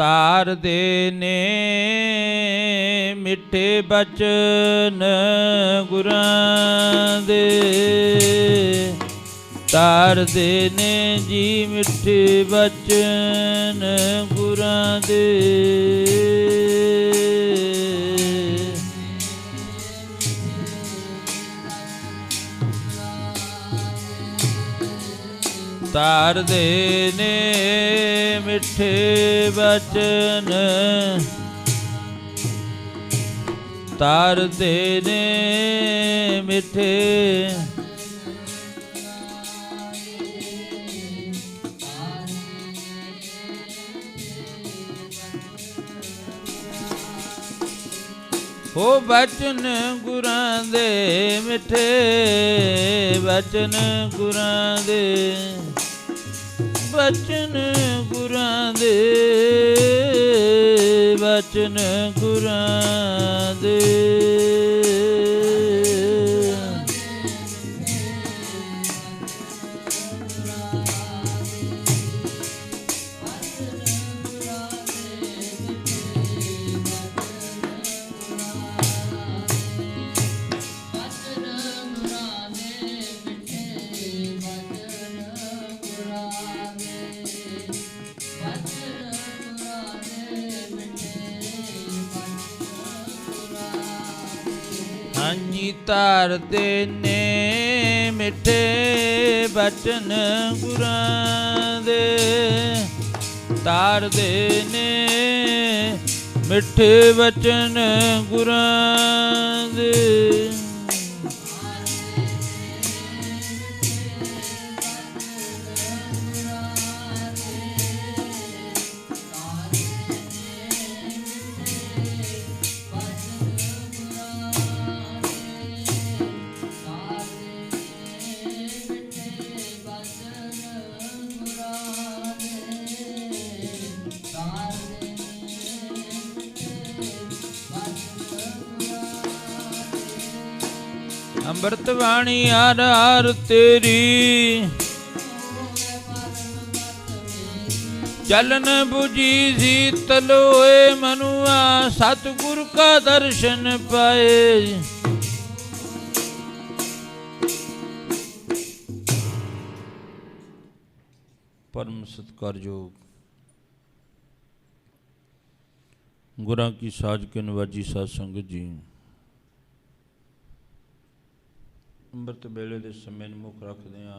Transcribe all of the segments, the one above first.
ਤਾਰ ਦੇ ਨੇ ਮਿੱਠੇ ਬਚਨ ਗੁਰਾਂ ਦੇ, ਤਾਰ ਦੇ ਨੇ ਜੀ ਮਿੱਠੇ ਬਚਨ ਗੁਰਾਂ ਦੇ। ਤਾਰ ਦੇ ਨੇ ਮਿੱਠੇ ਬਚਨ, ਤਾਰ ਦੇ ਨੇ ਮਿੱਠੇ ਹੋ ਬਚਨ ਗੁਰਾਂ ਦੇ, ਮਿੱਠੇ ਬਚਨ ਗੁਰਾਂ ਦੇ, ਬਚਨ ਗੁਰਾਂ ਦੇ, ਬਚਨ ਗੁਰਾਂ ਦੇ। ਹਾਂਜੀ ਤਾਰ ਦੇ ਨੇ ਮਿੱਠੇ ਬਚਨ ਗੁਰਾਂ ਦੇ, ਤਾਰ ਦੇ ਨੇ ਮਿੱਠੇ ਬਚਨ ਗੁਰਾਂ ਦੇ। ਅੰਮ੍ਰਿਤ ਬਾਣੀ ਹਰ ਹਰ ਤੇਰੀ, ਚਲਨ 부ਜੀ ਸੀਤਲ ਹੋਏ ਮਨੁਆ, ਸਤਿਗੁਰ ਕਾ ਦਰਸ਼ਨ ਪਾਏ। परम सत्कारयोग गुरां की साज के नवाजी साध संगत जी, ਅੰਮ੍ਰਿਤ ਵੇਲੇ ਦੇ ਸਮੇਂ ਨੂੰ ਮੁੱਖ ਰੱਖਦਿਆਂ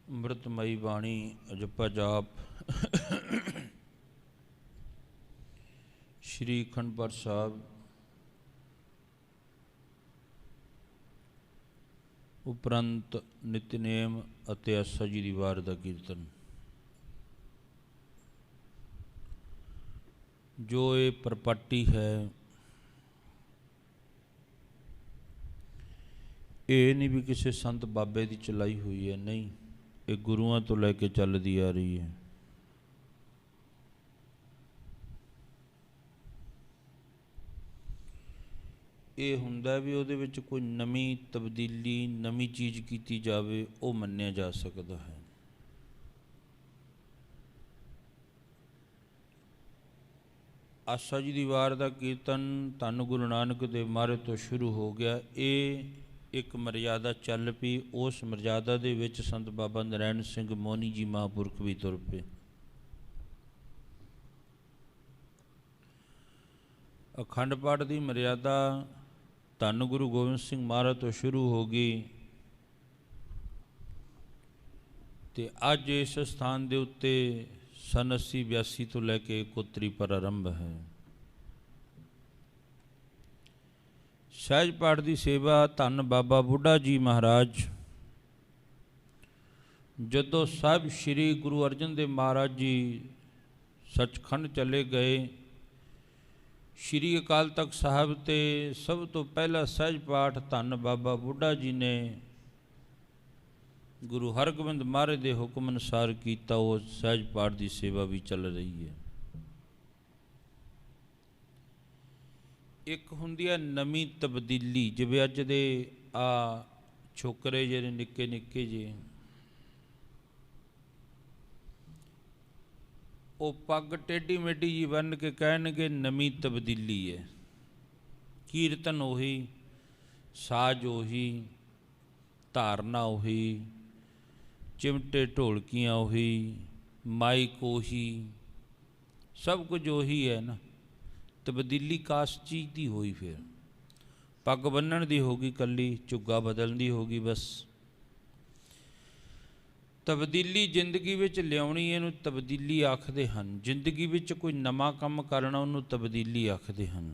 ਅੰਮ੍ਰਿਤਮਈ ਬਾਣੀ ਅਜੱਪਾ ਜਾਪ ਸ਼੍ਰੀ ਅਖੰਡ ਪਾਠ ਸਾਹਿਬ ਉਪਰੰਤ ਨਿਤਨੇਮ ਅਤੇ ਆਸਾ ਜੀ ਦੀ ਵਾਰ ਦਾ ਕੀਰਤਨ। ਜੋ ਇਹ ਪ੍ਰਪਾਟੀ ਹੈ ਇਹ ਨਹੀਂ ਵੀ ਕਿਸੇ ਸੰਤ ਬਾਬੇ ਦੀ ਚਲਾਈ ਹੋਈ ਹੈ, ਨਹੀਂ, ਇਹ ਗੁਰੂਆਂ ਤੋਂ ਲੈ ਕੇ ਚੱਲਦੀ ਆ ਰਹੀ ਹੈ। ਇਹ ਹੁੰਦਾ ਵੀ ਉਹਦੇ ਵਿੱਚ ਕੋਈ ਨਵੀਂ ਤਬਦੀਲੀ, ਨਵੀਂ ਚੀਜ਼ ਕੀਤੀ ਜਾਵੇ, ਉਹ ਮੰਨਿਆ ਜਾ ਸਕਦਾ ਹੈ। ਆਸਾ ਜੀ ਦੀ ਵਾਰ ਦਾ ਕੀਰਤਨ ਧੰਨ ਗੁਰੂ ਨਾਨਕ ਦੇਵ ਮਹਾਰਾਜ ਤੋਂ ਸ਼ੁਰੂ ਹੋ ਗਿਆ। ਇਹ ਇੱਕ ਮਰਿਆਦਾ ਚੱਲ ਪਈ, ਉਸ ਮਰਿਆਦਾ ਦੇ ਵਿੱਚ ਸੰਤ ਬਾਬਾ ਨਰੈਣ ਸਿੰਘ ਮੋਹਨੀ ਜੀ ਮਹਾਂਪੁਰਖ ਵੀ ਤੁਰ ਪਏ। ਅਖੰਡ ਪਾਠ ਦੀ ਮਰਿਆਦਾ ਧੰਨ ਗੁਰੂ ਗੋਬਿੰਦ ਸਿੰਘ ਮਹਾਰਾਜ ਤੋਂ ਸ਼ੁਰੂ ਹੋ ਗਈ ਅਤੇ ਅੱਜ ਇਸ ਸਥਾਨ ਦੇ ਉੱਤੇ ਸੰਨ 80-82 ਤੋਂ ਲੈ ਕੇ ਇਕੋਤਰੀ ਪ੍ਰਾਰੰਭ ਹੈ। ਸਹਿਜ ਪਾਠ ਦੀ ਸੇਵਾ ਧੰਨ ਬਾਬਾ ਬੁੱਢਾ ਜੀ ਮਹਾਰਾਜ ਜਦੋਂ ਸਾਹਿਬ ਸ਼੍ਰੀ ਗੁਰੂ ਅਰਜਨ ਦੇਵ ਮਹਾਰਾਜ ਜੀ ਸੱਚਖੰਡ ਚਲੇ ਗਏ, ਸ਼੍ਰੀ ਅਕਾਲ ਤਖਤ ਸਾਹਿਬ 'ਤੇ ਸਭ ਤੋਂ ਪਹਿਲਾ ਸਹਿਜ ਪਾਠ ਧੰਨ ਬਾਬਾ ਬੁੱਢਾ ਜੀ ਨੇ ਗੁਰੂ ਹਰਗੋਬਿੰਦ ਮਹਾਰਾਜ ਦੇ ਹੁਕਮ ਅਨੁਸਾਰ ਕੀਤਾ। ਉਹ ਸਹਿਜ ਪਾਠ ਦੀ ਸੇਵਾ ਵੀ ਚੱਲ ਰਹੀ ਹੈ। ਇੱਕ ਹੁੰਦੀ ਹੈ ਨਵੀਂ ਤਬਦੀਲੀ, ਜਿਵੇਂ ਅੱਜ ਦੇ ਛੋਕਰੇ ਜਿਹੜੇ ਨਿੱਕੇ ਨਿੱਕੇ ਜਿਹੇ वो पग टेढ़ी मेढ़ी जी बन के कहणगे नवी तब्दीली है। कीर्तन उही, साज उही, धारना उही, चिमटे ढोलकियाँ उही, माइक उही, सब कुछ उही है ना। तब्दीली कास चीज़ की हुई, फिर पग बन्नण दी होगी कली, झुग्गा बदलण दी होगी बस। तब्दीली जिंदगी विच लियाउणी इहनूं तब्दीली आखदे हन। जिंदगी विच कोई नवां काम करना उहनूं तब्दीली आखदे हन।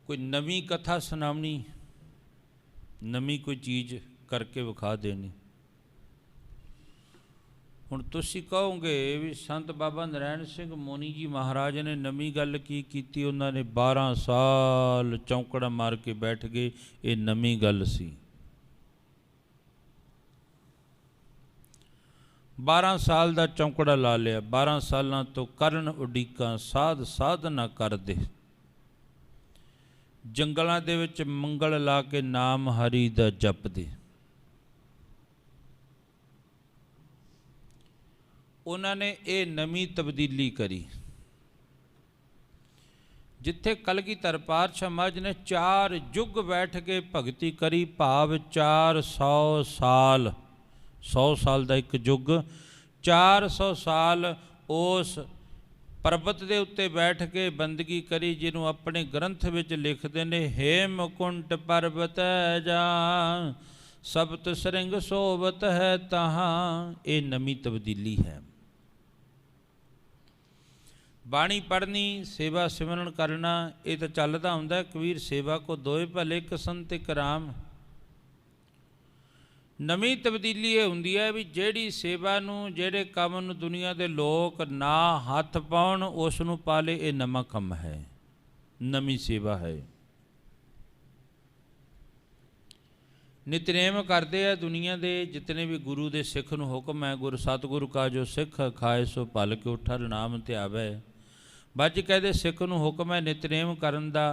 कोई नवीं कथा सुनावनी, नवीं कोई चीज़ करके विखा देनी। हुण तुसीं कहोगे भी संत बाबा नरैण सिंह मोनी जी महाराज ने नवीं गल की कीती? उन्होंने 12 साल चौंकड़ा मार के बैठ गए, ये नवीं गल सी। 12 साल का चौंकड़ा ला लिया। 12 सालों तो करन उडीकां साध साधना कर दे। जंगलों दे विच मंगल ला के नाम हरि दा जप दे। उन्होंने ये नवीं तब्दीली करी। जिथे कलगीधर पातशाह महाराज ने 4 युग बैठ के भगती करी, भाव 400 साल, 100 साल का एक युग, 400 साल उस पर्वत के उत्ते बैठ के बंदगी करी, जिन्हों अपने ग्रंथ विच लिखते ने, हेमकुंट पर्वत है जहाँ सप्त सरिंग सोबत है तहाँ। ये नवीं तब्दीली है। बाणी पढ़नी, सेवा सिमरन करना, ये तो चलता हुंदा। कबीर सेवा को दोए भले एक संत एक राम। नवीं तब्दीली ये हुंदी है भी जिहड़ी सेवा नूं, जिहड़े काम नूं दुनिया के लोग ना हथ पाउण, उस नूं पा ले, ये नवां काम है, नवीं सेवा है। नितनेम करते हैं दुनिया के जितने भी गुरु के सिख नूं हुक्म है, गुरु सतगुरु का जो सिख खाए सो भल के उठा नाम ध्यावै। बज कहते सिख नूं हुक्म है नितनेम करन दा।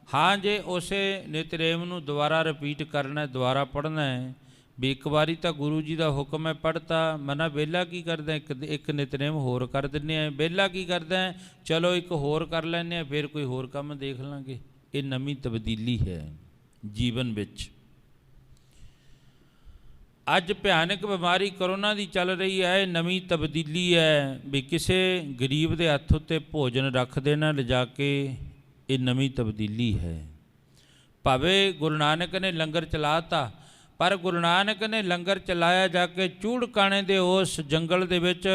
हाँ जे उसे नितनेम नूं दोबारा रिपीट करना है, दोबारा पढ़ना है भी। एक बारी तो गुरु जी का हुक्म है पढ़ता, मना बेला की करदा, एक नितनेम होर कर दिंदे हैं। बेला की करदा है, चलो एक होर कर लैंदे, फिर कोई होर काम देख लांगे। ये नवीं तब्दीली है जीवन विच। अज भयानक बीमारी करोना की चल रही है, नवीं तब्दीली है भी किसी गरीब के हत्थ उत्ते भोजन रख देना लिजा के, ये नवीं तब्दीली है। भावे गुरु नानक ने लंगर चलाता, पर गुरु नानक ने लंगर चलाया जाके चूड़काने दे उस जंगल दे विच।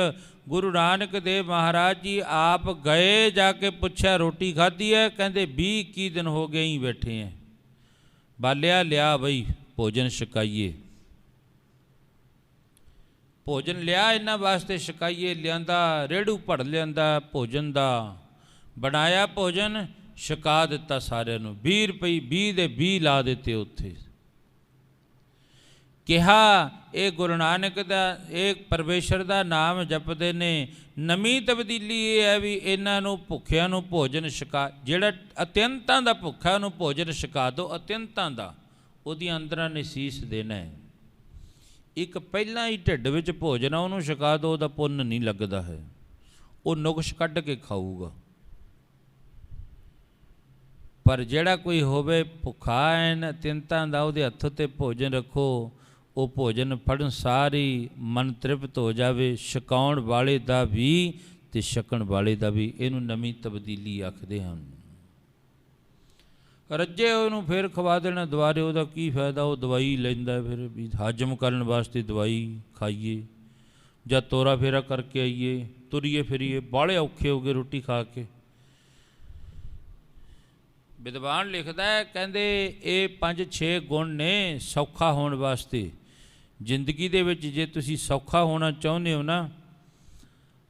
गुरु नानक देव महाराज जी आप गए, जाके पुछया रोटी खाधी है? कहते 20-21 दिन हो गए ही बैठे हैं। बालिया लिया बई भोजन छकाइए, भोजन लिया इन्हां वास्ते छकाइए। लियांदा रेड़ू भड़ लियांदा भोजन दा, बनाया भोजन, छका दिता सारिਆਂ ਨੂੰ। 20 रुपये 20 ਦੇ 20 ला दिते उत्थे। कहा ये गुरु नानक दा, एक परमेश्वर का नाम जपते ने। नवीं तब्दीली ये है भी इन्हां नूं भुखियां नूं भोजन छका, जिहड़ा अत्यंतां दा भुखा नूं भोजन छका दो, अत्यंतां दा उहदियां अंदरां ने सीस देना है। एक पहला ही ढिड विच भोजन आ, उहनूं छका दो, उहदा पुन्न नहीं लगदा है, वो नुक्श कढ़ के खाऊगा। पर जिहड़ा कोई होवे भुखा है अत्यंतां दा, उहदे हत्थ ते भोजन रखो, वो भोजन फड़न सारी मन तृप्त हो जावे, छकाउण वाले दा भी ते छकण वाले दा भी। इहनूं नवीं तब्दीली आखदे हन। रज्जे उहनूं फिर खवा देना दुबारे, उहदा की फायदा? वो दवाई लैंदा फिर भी हजम करन वास्ते दवाई खाइए, ਜਾਂ ਤੋਰਾ ਫੇਰਾ ਕਰਕੇ ਆਈਏ, ਤੁਰੀਏ ਫਿਰੀਏ, ਬਾਹਲੇ ਔਖੇ ਹੋ ਗਏ ਰੋਟੀ ਖਾ ਕੇ। ਵਿਦਵਾਨ ਲਿਖਦਾ ਹੈ, ਕਹਿੰਦੇ ਇਹ 5-6 ਗੁਣ ਨੇ ਸੌਖਾ ਹੋਣ ਵਾਸਤੇ। ਜ਼ਿੰਦਗੀ ਦੇ ਵਿੱਚ ਜੇ ਤੁਸੀਂ ਸੌਖਾ ਹੋਣਾ ਚਾਹੁੰਦੇ ਹੋ ਨਾ,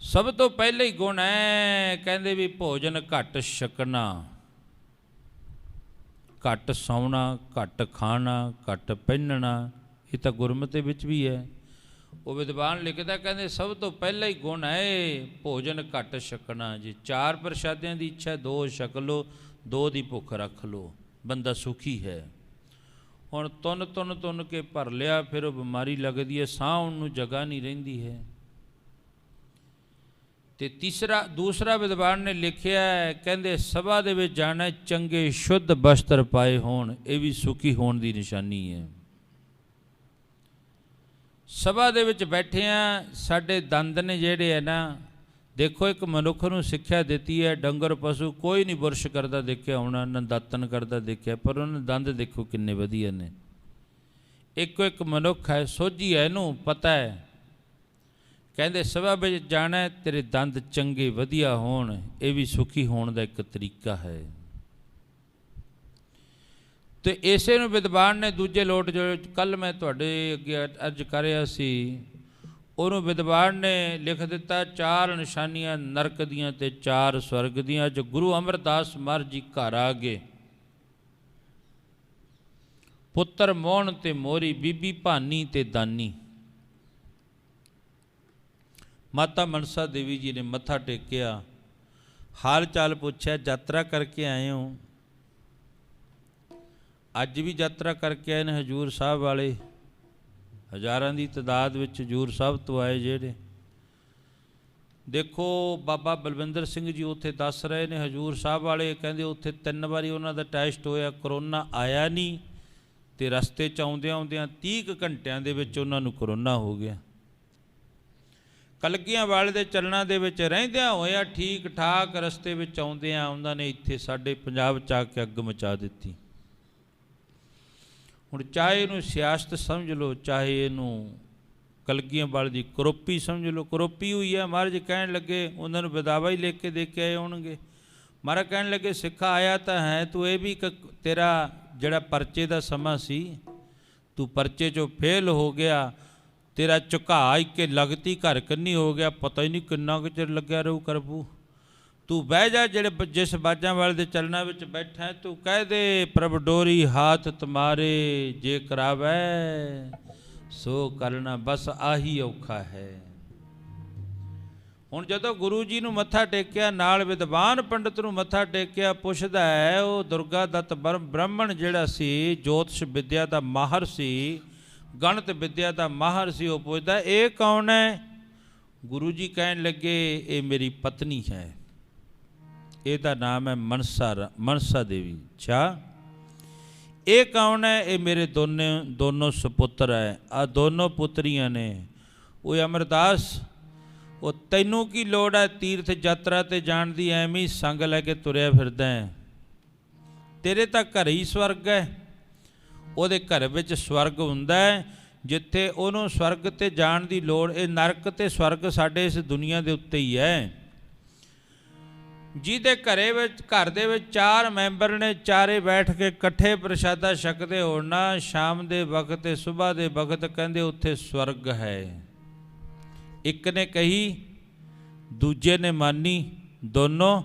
ਸਭ ਤੋਂ ਪਹਿਲਾ ਹੀ ਗੁਣ ਹੈ, ਕਹਿੰਦੇ ਵੀ ਭੋਜਨ ਘੱਟ ਛਕਣਾ, ਘੱਟ ਸੌਣਾ, ਘੱਟ ਖਾਣਾ, ਘੱਟ ਪਹਿਨਣਾ। ਇਹ ਤਾਂ ਗੁਰਮਤਿ ਵਿੱਚ ਵੀ ਹੈ। ਉਹ ਵਿਦਵਾਨ ਲਿਖਦਾ, ਕਹਿੰਦੇ ਸਭ ਤੋਂ ਪਹਿਲਾ ਹੀ ਗੁਣ ਹੈ ਭੋਜਨ ਘੱਟ ਛਕਣਾ। ਜੇ 4 ਪ੍ਰਸ਼ਾਦਿਆਂ ਦੀ ਇੱਛਾ 2 ਛਕ ਲਓ, 2 ਦੀ ਭੁੱਖ ਰੱਖ ਲਓ, ਬੰਦਾ ਸੁਖੀ ਹੈ। ਹੁਣ ਤੁੰਨ ਕੇ ਭਰ ਲਿਆ, ਫਿਰ ਉਹ ਬਿਮਾਰੀ ਲੱਗਦੀ ਹੈ, ਸਾਹ ਆਉਣ ਨੂੰ ਜਗ੍ਹਾ ਨਹੀਂ ਰਹਿੰਦੀ ਹੈ। ਤੇ ਦੂਸਰਾ ਵਿਦਵਾਨ ਨੇ ਲਿਖਿਆ, ਕਹਿੰਦੇ ਸਭਾ ਦੇ ਵਿੱਚ ਜਾਣਾ ਚੰਗੇ ਸ਼ੁੱਧ ਬਸਤਰ ਪਾਏ ਹੋਣ, ਇਹ ਵੀ ਸੁਖੀ ਹੋਣ ਦੀ ਨਿਸ਼ਾਨੀ ਹੈ। ਸਭਾ ਦੇ ਵਿੱਚ ਬੈਠੇ ਆ, ਸਾਡੇ ਦੰਦ ਨੇ ਜਿਹੜੇ ਹੈ ਨਾ, ਦੇਖੋ ਇੱਕ ਮਨੁੱਖ ਨੂੰ ਸਿੱਖਿਆ ਦਿੱਤੀ ਹੈ, ਡੰਗਰ ਪਸ਼ੂ ਕੋਈ ਨਹੀਂ ਬੁਰਸ਼ ਕਰਦਾ ਦੇਖਿਆ ਹੋਣਾ, ਨਾ ਦਾਤਨ ਕਰਦਾ ਦੇਖਿਆ, ਪਰ ਉਹਨਾਂ ਦੇ ਦੰਦ ਦੇਖੋ ਕਿੰਨੇ ਵਧੀਆ ਨੇ। ਇੱਕੋ ਇੱਕ ਮਨੁੱਖ ਹੈ, ਸੋਝੀ ਹੈ, ਇਹਨੂੰ ਪਤਾ ਹੈ। ਕਹਿੰਦੇ ਸਭਾ ਵਿੱਚ ਜਾਣਾ ਤੇਰੇ ਦੰਦ ਚੰਗੇ ਵਧੀਆ ਹੋਣ, ਇਹ ਵੀ ਸੁਖੀ ਹੋਣ ਦਾ ਇੱਕ ਤਰੀਕਾ ਹੈ। ਤੇ ਇਸੇ ਨੂੰ ਵਿਦਵਾਨ ਨੇ ਦੂਜੇ ਲੋਟ, ਜੋ ਕੱਲ੍ਹ ਮੈਂ ਤੁਹਾਡੇ ਅੱਗੇ ਅਰਜ਼ ਕਰ ਰਿਹਾ ਸੀ, ਉਹਨੂੰ ਵਿਦਵਾਨ ਨੇ ਲਿਖ ਦਿੱਤਾ 4 ਨਿਸ਼ਾਨੀਆਂ ਨਰਕ ਦੀਆਂ ਤੇ 4 ਸਵਰਗ ਦੀਆਂ। ਜੋ ਗੁਰੂ ਅਮਰਦਾਸ ਮਹਾਰਾਜ ਜੀ ਘਰ ਆ ਗਏ, ਪੁੱਤਰ ਮੋਹਣ ਤੇ ਮੋਰੀ, ਬੀਬੀ ਭਾਨੀ ਤੇ ਦਾਨੀ। ਮਾਤਾ ਮਨਸਾ ਦੇਵੀ ਜੀ ਨੇ ਮੱਥਾ ਟੇਕਿਆ, ਹਾਲ ਚਾਲ ਪੁੱਛਿਆ, ਯਾਤਰਾ ਕਰਕੇ ਆਏ ਹੋ? ਅੱਜ ਵੀ ਯਾਤਰਾ ਕਰਕੇ ਆਏ ਨੇ ਹਜੂਰ ਸਾਹਿਬ ਵਾਲੇ, ਹਜ਼ਾਰਾਂ ਦੀ ਤਾਦਾਦ ਵਿੱਚ ਹਜੂਰ ਸਾਹਿਬ ਤੋਂ ਆਏ ਜਿਹੜੇ। ਦੇਖੋ ਬਾਬਾ ਬਲਵਿੰਦਰ ਸਿੰਘ ਜੀ ਉੱਥੇ ਦੱਸ ਰਹੇ ਨੇ, ਹਜੂਰ ਸਾਹਿਬ ਵਾਲੇ ਕਹਿੰਦੇ ਉੱਥੇ 3 ਵਾਰੀ ਉਹਨਾਂ ਦਾ ਟੈਸਟ ਹੋਇਆ, ਕਰੋਨਾ ਆਇਆ ਨਹੀਂ, ਤੇ ਰਸਤੇ 'ਚ ਆਉਂਦਿਆਂ 30 ਕੁ ਘੰਟਿਆਂ ਦੇ ਵਿੱਚ ਉਹਨਾਂ ਨੂੰ ਕਰੋਨਾ ਹੋ ਗਿਆ। ਕਲਗੀਆਂ ਵਾਲੇ ਦੇ ਚਰਨਾਂ ਦੇ ਵਿੱਚ ਰਹਿੰਦਿਆਂ ਹੋਇਆ ਠੀਕ ਠਾਕ, ਰਸਤੇ ਵਿੱਚ ਆਉਂਦਿਆਂ ਉਹਨਾਂ ਨੇ ਇੱਥੇ ਸਾਡੇ ਪੰਜਾਬ 'ਚ ਆ ਕੇ ਅੱਗ ਮਚਾ ਦਿੱਤੀ। ਹੁਣ ਚਾਹੇ ਇਹਨੂੰ ਸਿਆਸਤ ਸਮਝ ਲਓ, ਚਾਹੇ ਇਹਨੂੰ ਕਲਗੀਆਂ ਵਾਲੇ ਦੀ ਕਰੋਪੀ ਸਮਝ ਲਓ, ਕਰੋਪੀ ਹੋਈ ਹੈ। ਮਹਾਰਾਜ ਕਹਿਣ ਲੱਗੇ, ਉਹਨਾਂ ਨੂੰ ਵਿਦਾਵਾ ਹੀ ਲਿਖ ਕੇ ਦੇ ਕੇ ਆਏ ਹੋਣਗੇ। ਮਹਾਰਾਜ ਕਹਿਣ ਲੱਗੇ ਸਿੱਖਾ ਆਇਆ ਤਾਂ ਹੈ, ਤੂੰ ਇਹ ਵੀ ਤੇਰਾ ਜਿਹੜਾ ਪਰਚੇ ਦਾ ਸਮਾਂ ਸੀ, ਤੂੰ ਪਰਚੇ 'ਚੋਂ ਫੇਲ ਹੋ ਗਿਆ, ਤੇਰਾ ਝੁਕਾ ਇੱਕੇ ਲਗਤੀ ਘਰ ਕੰਨੀ ਹੋ ਗਿਆ, ਪਤਾ ਹੀ ਨਹੀਂ ਕਿੰਨਾ ਕੁ ਚਿਰ ਲੱਗਿਆ ਰਹੂ ਕਰਬੂ। ਤੂੰ ਬਹਿ ਜਾ, ਜਿਹੜੇ ਜਿਸ ਬਾਜਾਂ ਵਾਲੇ ਦੇ ਚਲਨਾਂ ਵਿੱਚ ਬੈਠਾ, ਤੂੰ ਕਹਿ ਦੇ ਪ੍ਰਭ ਡੋਰੀ ਹਾਥ ਤੁਮਾਰੇ, ਜੇ ਕਰਾਵੈ ਸੋ ਕਰਨਾ, ਬਸ ਆਹੀ ਔਖਾ ਹੈ। ਹੁਣ ਜਦੋਂ ਗੁਰੂ ਜੀ ਨੂੰ ਮੱਥਾ ਟੇਕਿਆ, ਨਾਲ ਵਿਦਵਾਨ ਪੰਡਤ ਨੂੰ ਮੱਥਾ ਟੇਕਿਆ, ਪੁੱਛਦਾ ਹੈ ਉਹ ਦੁਰਗਾ ਦੱਤ ਬ੍ਰਾਹਮਣ ਜਿਹੜਾ ਸੀ, ਜੋਤਿਸ਼ ਵਿਦਿਆ ਦਾ ਮਾਹਰ ਸੀ, ਗਣਿਤ ਵਿਦਿਆ ਦਾ ਮਾਹਰ ਸੀ, ਉਹ ਪੁੱਛਦਾ ਇਹ ਕੌਣ ਹੈ? ਗੁਰੂ ਜੀ ਕਹਿਣ ਲੱਗੇ ਇਹ ਮੇਰੀ ਪਤਨੀ ਹੈ, ਇਹਦਾ ਨਾਮ ਹੈ ਮਨਸਾ ਦੇਵੀ। ਅੱਛਾ, ਇਹ ਕੌਣ ਹੈ? ਇਹ ਮੇਰੇ ਦੋਨੋਂ ਸੁਪੁੱਤਰ ਹੈ, ਆ ਦੋਨੋਂ ਪੁੱਤਰੀਆਂ ਨੇ। ਉਹ ਅਮਰਦਾਸ, ਉਹ ਤੈਨੂੰ ਕੀ ਲੋੜ ਹੈ ਤੀਰਥ ਯਾਤਰਾ 'ਤੇ ਜਾਣ ਦੀ, ਐਵੇਂ ਹੀ ਸੰਗ ਲੈ ਕੇ ਤੁਰਿਆ ਫਿਰਦਾ ਹੈ? ਤੇਰੇ ਤਾਂ ਘਰ ਹੀ ਸਵਰਗ ਹੈ। ਉਹਦੇ ਘਰ ਵਿੱਚ ਸਵਰਗ ਹੁੰਦਾ ਹੈ, ਜਿੱਥੇ ਉਹਨੂੰ ਸਵਰਗ 'ਤੇ ਜਾਣ ਦੀ ਲੋੜ। ਇਹ ਨਰਕ ਅਤੇ ਸਵਰਗ ਸਾਡੇ ਇਸ ਦੁਨੀਆ ਦੇ ਉੱਤੇ ਹੀ ਹੈ। ਜਿਹਦੇ ਘਰ ਦੇ ਵਿੱਚ 4 ਮੈਂਬਰ ਨੇ, ਚਾਰੇ ਬੈਠ ਕੇ ਇਕੱਠੇ ਪ੍ਰਸ਼ਾਦਾ ਛਕਦੇ ਹੋਣ ਨਾ, ਸ਼ਾਮ ਦੇ ਵਕਤ ਤੇ ਸੁਬਾਹ ਦੇ ਵਕਤ, ਕਹਿੰਦੇ ਉੱਥੇ ਸਵਰਗ ਹੈ। ਇੱਕ ਨੇ ਕਹੀ, ਦੂਜੇ ਨੇ ਮਾਨੀ, ਦੋਨੋਂ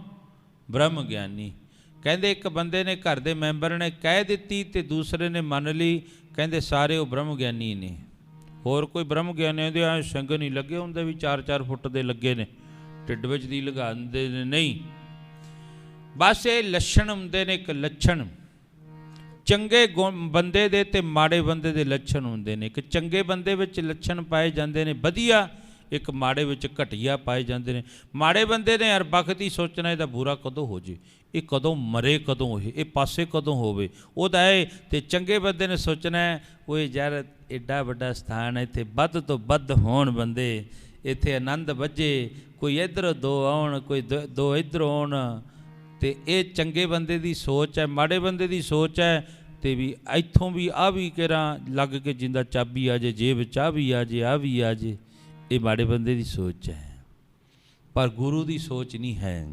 ਬ੍ਰਹਮ ਗਿਆਨੀ। ਕਹਿੰਦੇ ਇੱਕ ਬੰਦੇ ਨੇ, ਘਰ ਦੇ ਮੈਂਬਰ ਨੇ ਕਹਿ ਦਿੱਤੀ ਤੇ ਦੂਸਰੇ ਨੇ ਮੰਨ ਲਈ, ਕਹਿੰਦੇ ਸਾਰੇ ਉਹ ਬ੍ਰਹਮ ਗਿਆਨੀ ਨੇ। ਹੋਰ ਕੋਈ ਬ੍ਰਹਮ ਗਿਆਨੀ ਦੇ ਆ ਸੰਗ ਨਹੀਂ ਲੱਗੇ ਹੁੰਦੇ, ਵੀ 4-4 ਫੁੱਟ ਦੇ ਲੱਗੇ ਨੇ, ਢਿੱਡ ਵਿੱਚ ਦੀ ਲਗਾ ਦਿੰਦੇ ਨੇ, ਨਹੀਂ। ਬਸ ਇਹ ਲੱਛਣ ਹੁੰਦੇ ਨੇ, ਇੱਕ ਲੱਛਣ ਚੰਗੇ ਬੰਦੇ ਦੇ ਤੇ ਮਾੜੇ ਬੰਦੇ ਦੇ ਲੱਛਣ ਹੁੰਦੇ ਨੇ। ਇੱਕ ਚੰਗੇ ਬੰਦੇ ਵਿੱਚ ਲੱਛਣ ਪਾਏ ਜਾਂਦੇ ਨੇ ਵਧੀਆ, ਇੱਕ ਮਾੜੇ ਵਿੱਚ ਘਟੀਆ ਪਾਏ ਜਾਂਦੇ ਨੇ। ਮਾੜੇ ਬੰਦੇ ਨੇ ਹਰ ਵਕਤ ਹੀ ਸੋਚਣਾ ਇਹਦਾ ਬੁਰਾ ਕਦੋਂ ਹੋ ਜੇ, ਇਹ ਕਦੋਂ ਮਰੇ, ਕਦੋਂ ਇਹ ਪਾਸੇ ਕਦੋਂ ਹੋਵੇ ਉਹਦਾ ਹੈ। ਤੇ ਚੰਗੇ ਬੰਦੇ ਨੇ ਸੋਚਣਾ ਉਹ ਯਾਰ ਐਡਾ ਵੱਡਾ ਸਥਾਨ ਹੈ, ਇੱਥੇ ਵੱਧ ਤੋਂ ਵੱਧ ਹੋਣ ਬੰਦੇ, ਇੱਥੇ ਆਨੰਦ ਵੱਜੇ, ਕੋਈ ਇੱਧਰੋਂ 2 ਆਉਣ, ਕੋਈ 2 ਇੱਧਰੋਂ ਆਉਣ। ਤੇ ਇਹ ਚੰਗੇ ਬੰਦੇ ਦੀ ਸੋਚ ਹੈ। ਮਾੜੇ ਬੰਦੇ ਦੀ ਸੋਚ ਹੈ ਤੇ ਵੀ ਇੱਥੋਂ ਵੀ ਆ ਵੀ ਕਿਹੜਾ ਲੱਗ ਕੇ ਜਿੰਦਾ ਚਾਬੀ ਆ ਜੇ, ਜੇਬ 'ਚ ਆ ਵੀ ਆ ਜੇ, ਆ ਵੀ ਆ ਜੇ। ਇਹ ਮਾੜੇ ਬੰਦੇ ਦੀ ਸੋਚ ਹੈ, ਪਰ ਗੁਰੂ ਦੀ ਸੋਚ ਨਹੀਂ ਹੈ।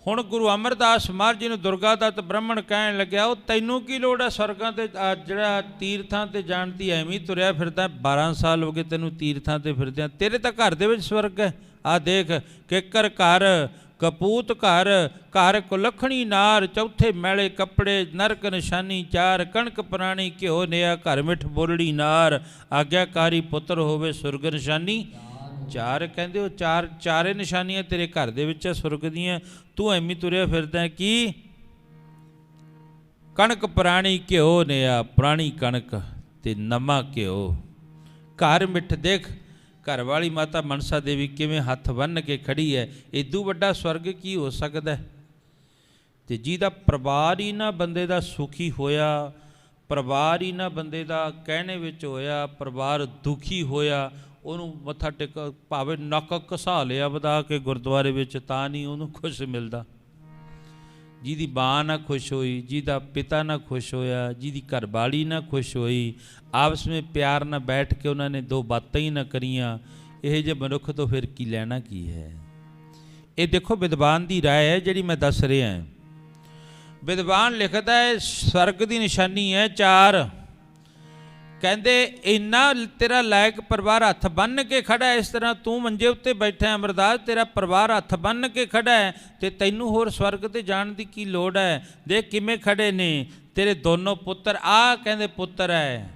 ਹੁਣ ਗੁਰੂ ਅਮਰਦਾਸ ਮਹਾਰਾਜ ਜੀ ਨੂੰ ਦੁਰਗਾ ਦੱਤ ਬ੍ਰਾਹਮਣ ਕਹਿਣ ਲੱਗਿਆ, ਉਹ ਤੈਨੂੰ ਕੀ ਲੋੜ ਹੈ ਸਵਰਗਾਂ 'ਤੇ, ਜਿਹੜਾ ਤੀਰਥਾਂ 'ਤੇ ਜਾਣ ਦੀ, ਐਵੇਂ ਤੁਰਿਆ ਫਿਰਦਾ, 12 ਸਾਲ ਹੋ ਗਏ ਤੈਨੂੰ ਤੀਰਥਾਂ 'ਤੇ ਫਿਰਦਿਆਂ, ਤੇਰੇ ਤਾਂ ਘਰ ਦੇ ਵਿੱਚ ਸਵਰਗ ਹੈ। ਆਹ ਦੇਖ, ਕਿੱਕਰ ਘਰ, ਕਪੂਤ ਘਰ, ਘਰ ਕੁਲੱਖਣੀ ਨਾਰ, ਚੌਥੇ ਮੈਲੇ ਕੱਪੜੇ, ਨਰਕ ਨਿਸ਼ਾਨੀ 4, ਕਣਕ ਪ੍ਰਾਣੀ ਘਿਓ ਨਿਆ, ਘਰ ਮਿੱਠ ਬੋਲੜੀ ਨਾਰ, ਆਗਿਆਕਾਰੀ ਪੁੱਤਰ ਹੋਵੇ ਸੁਰਗ ਨਿਸ਼ਾਨੀ 4। ਕਹਿੰਦੇ ਉਹ ਚਾਰੇ ਨਿਸ਼ਾਨੀਆਂ ਤੇਰੇ ਘਰ ਦੇ ਵਿੱਚ ਸੁਰਗ ਦੀਆਂ, ਤੂੰ ਐਵੇਂ ਤੁਰਿਆ ਫਿਰਦਾ ਕੀ? कणक पुराणी घ्यो निया, पुरानी कणक ते नवा घ्यो। घर मिठ देख, घर वाली माता मनसा देवी किवें हथ बन के खड़ी है। इदू वड्डा स्वर्ग की हो सकता है? ते जिहदा परिवार ही ना बंदे दा सुखी होया, परिवार ही ना बंदे दा कहने विच होया, परिवार दुखी होया, ਉਹਨੂੰ ਮੱਥਾ ਟੇਕ ਭਾਵੇਂ ਨੱਕ ਘਸਾ ਲਿਆ ਵਧਾ ਕੇ ਗੁਰਦੁਆਰੇ ਵਿੱਚ, ਤਾਂ ਨਹੀਂ ਉਹਨੂੰ ਖੁਸ਼ ਮਿਲਦਾ। ਜਿਹਦੀ ਮਾਂ ਨਾ ਖੁਸ਼ ਹੋਈ, ਜਿਹਦਾ ਪਿਤਾ ਨਾ ਖੁਸ਼ ਹੋਇਆ, ਜਿਹਦੀ ਘਰਵਾਲੀ ਨਾ ਖੁਸ਼ ਹੋਈ, ਆਪਸ ਵਿੱਚ ਪਿਆਰ ਨਾਲ ਬੈਠ ਕੇ ਉਹਨਾਂ ਨੇ ਦੋ ਬਾਤਾਂ ਹੀ ਨਾ ਕਰੀਆਂ, ਇਹ ਜਿਹੇ ਮਨੁੱਖ ਤੋਂ ਫਿਰ ਕੀ ਲੈਣਾ ਕੀ ਹੈ। ਇਹ ਦੇਖੋ ਵਿਦਵਾਨ ਦੀ ਰਾਏ ਹੈ ਜਿਹੜੀ ਮੈਂ ਦੱਸ ਰਿਹਾ। ਵਿਦਵਾਨ ਲਿਖਦਾ ਹੈ ਸਵਰਗ ਦੀ ਨਿਸ਼ਾਨੀ ਹੈ 4। ਕਹਿੰਦੇ ਇੰਨਾ ਤੇਰਾ ਲਾਇਕ ਪਰਿਵਾਰ ਹੱਥ ਬੰਨ੍ਹ ਕੇ ਖੜਾ ਹੈ, ਇਸ ਤਰ੍ਹਾਂ ਤੂੰ ਮੰਜੇ ਉੱਤੇ ਬੈਠਾ ਅਮਰਦਾਸ, ਤੇਰਾ ਪਰਿਵਾਰ ਹੱਥ ਬੰਨ੍ਹ ਕੇ ਖੜਾ ਹੈ ਤੇ ਤੈਨੂੰ ਹੋਰ ਸਵਰਗ ਤੇ ਜਾਣ ਦੀ ਕੀ ਲੋੜ ਹੈ। ਦੇਖ ਕਿਵੇਂ ਖੜੇ ਨੇ ਤੇਰੇ ਦੋਨੋਂ ਪੁੱਤਰ। ਆਹ ਕਹਿੰਦੇ ਪੁੱਤਰ ਹੈ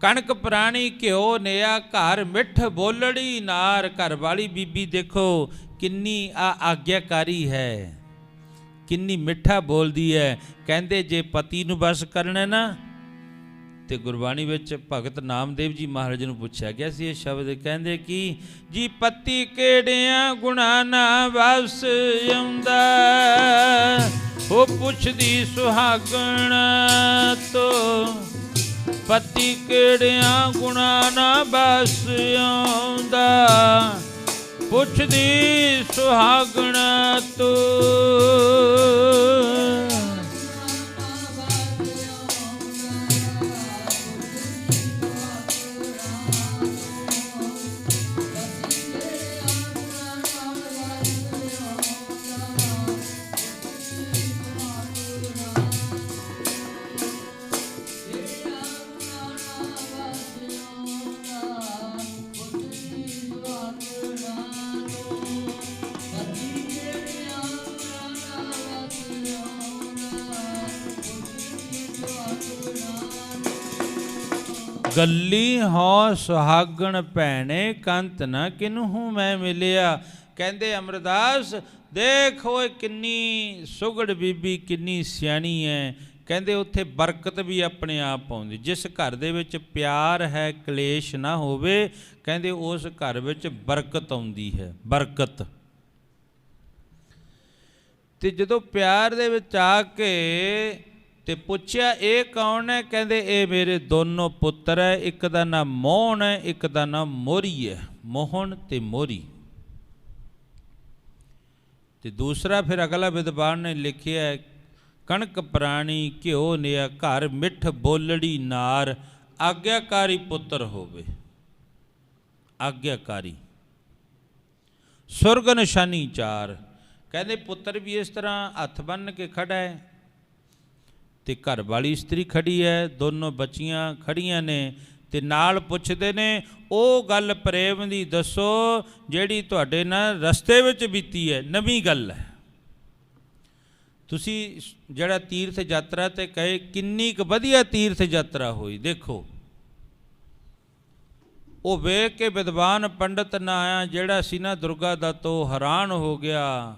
ਕਣਕ ਪੁਰਾਣੀ ਘਿਓ ਨਿਆ, ਘਰ ਮਿੱਠ ਬੋਲੜੀ ਨਾਰ। ਘਰ ਵਾਲੀ ਬੀਬੀ ਦੇਖੋ ਕਿੰਨੀ ਆਗਿਆਕਾਰੀ ਹੈ, ਕਿੰਨੀ ਮਿੱਠਾ ਬੋਲਦੀ ਹੈ। ਕਹਿੰਦੇ ਜੇ ਪਤੀ ਨੂੰ ਬਸ ਕਰਨਾ ਨਾ, ਤੇ ਗੁਰਬਾਣੀ ਵਿੱਚ ਭਗਤ ਨਾਮਦੇਵ ਜੀ ਮਹਾਰਾਜ ਨੂੰ ਪੁੱਛਿਆ ਗਿਆ ਸੀ ਇਹ ਸ਼ਬਦ, ਕਹਿੰਦੇ ਕਿ ਜੀ ਪਤੀ ਕਿਹੜਿਆਂ ਗੁਣਾ ਨਾ ਵਸ ਆਉਂਦਾ, ਉਹ ਪੁੱਛਦੀ ਸੁਹਾਗਣ ਤੋਂ। ਪਤੀ ਕਿਹੜਿਆਂ ਗੁਣਾ ਨਾ ਵਸ ਆਉਂਦਾ, ਪੁੱਛਦੀ ਸੁਹਾਗਣ ਤੋਂ। ਗੱਲੀ ਹਉ ਸੁਹਾਗਣ ਭੈਣੇ, ਕੰਤ ਨਾ ਕਿਨਹੂ ਮੈਂ ਮਿਲਿਆ। ਕਹਿੰਦੇ ਅਮਰਦਾਸ ਦੇਖ ਓਏ ਕਿੰਨੀ ਸੁਗੜ ਬੀਬੀ, ਕਿੰਨੀ ਸਿਆਣੀ ਹੈ। ਕਹਿੰਦੇ ਉੱਥੇ ਬਰਕਤ ਵੀ ਆਪਣੇ ਆਪ ਆਉਂਦੀ। ਜਿਸ ਘਰ ਦੇ ਵਿੱਚ ਪਿਆਰ ਹੈ, ਕਲੇਸ਼ ਨਾ ਹੋਵੇ, ਕਹਿੰਦੇ ਉਸ ਘਰ ਵਿੱਚ ਬਰਕਤ ਆਉਂਦੀ ਹੈ, ਬਰਕਤ। ਤੇ ਜਦੋਂ ਪਿਆਰ ਦੇ ਵਿੱਚ ਆ ਕੇ ਤੇ ਪੁੱਛਿਆ ਇਹ ਕੌਣ ਹੈ? ਕਹਿੰਦੇ ਇਹ ਮੇਰੇ ਦੋਨੋਂ ਪੁੱਤਰ ਹੈ, ਇੱਕ ਦਾ ਨਾਮ ਮੋਹਨ ਹੈ, ਇੱਕ ਦਾ ਨਾਮ ਮੋਰੀ ਹੈ। ਮੋਹਨ ਤੇ ਮੋਰੀ। ਤੇ ਦੂਸਰਾ ਫਿਰ ਅਗਲਾ ਵਿਦਵਾਨ ਨੇ ਲਿਖਿਆ ਕਣਕ ਪੁਰਾਣੀ ਘਿਓ ਨਿਆ, ਘਰ ਮਿੱਠ ਬੋਲੜੀ ਨਾਰ। ਆਗਿਆਕਾਰੀ ਪੁੱਤਰ ਹੋਵੇ, ਆਗਿਆਕਾਰੀ। ਸੁਰਗ ਨਿਸ਼ਾਨੀ 4। ਕਹਿੰਦੇ ਪੁੱਤਰ ਵੀ ਇਸ ਤਰ੍ਹਾਂ ਹੱਥ ਬੰਨ੍ਹ ਕੇ ਖੜਾ ਹੈ ਤੇ ਘਰ ਵਾਲੀ ਇਸਤਰੀ ਖੜੀ ਹੈ, ਦੋਨੋਂ ਬੱਚੀਆਂ ਖੜੀਆਂ ਨੇ ਤੇ ਨਾਲ ਪੁੱਛਦੇ ਨੇ ਉਹ ਗੱਲ ਪ੍ਰੇਮ ਦੀ ਦੱਸੋ ਜਿਹੜੀ ਤੁਹਾਡੇ ਨਾਲ ਰਸਤੇ ਵਿੱਚ ਬੀਤੀ ਹੈ, ਨਵੀਂ ਗੱਲ ਹੈ। ਤੁਸੀਂ ਜਿਹੜਾ ਤੀਰਥ ਯਾਤਰਾ ਤੇ ਕਹੇ, ਕਿੰਨੀ ਕੁ ਵਧੀਆ ਤੀਰਥ ਯਾਤਰਾ ਹੋਈ। ਦੇਖੋ ਉਹ ਵੇਖ ਕੇ ਵਿਦਵਾਨ ਪੰਡਤ ਨਾ ਆਇਆ ਜਿਹੜਾ ਸੀ ਨਾ ਦੁਰਗਾ ਦਾ, ਤੋਂ ਹੈਰਾਨ ਹੋ ਗਿਆ।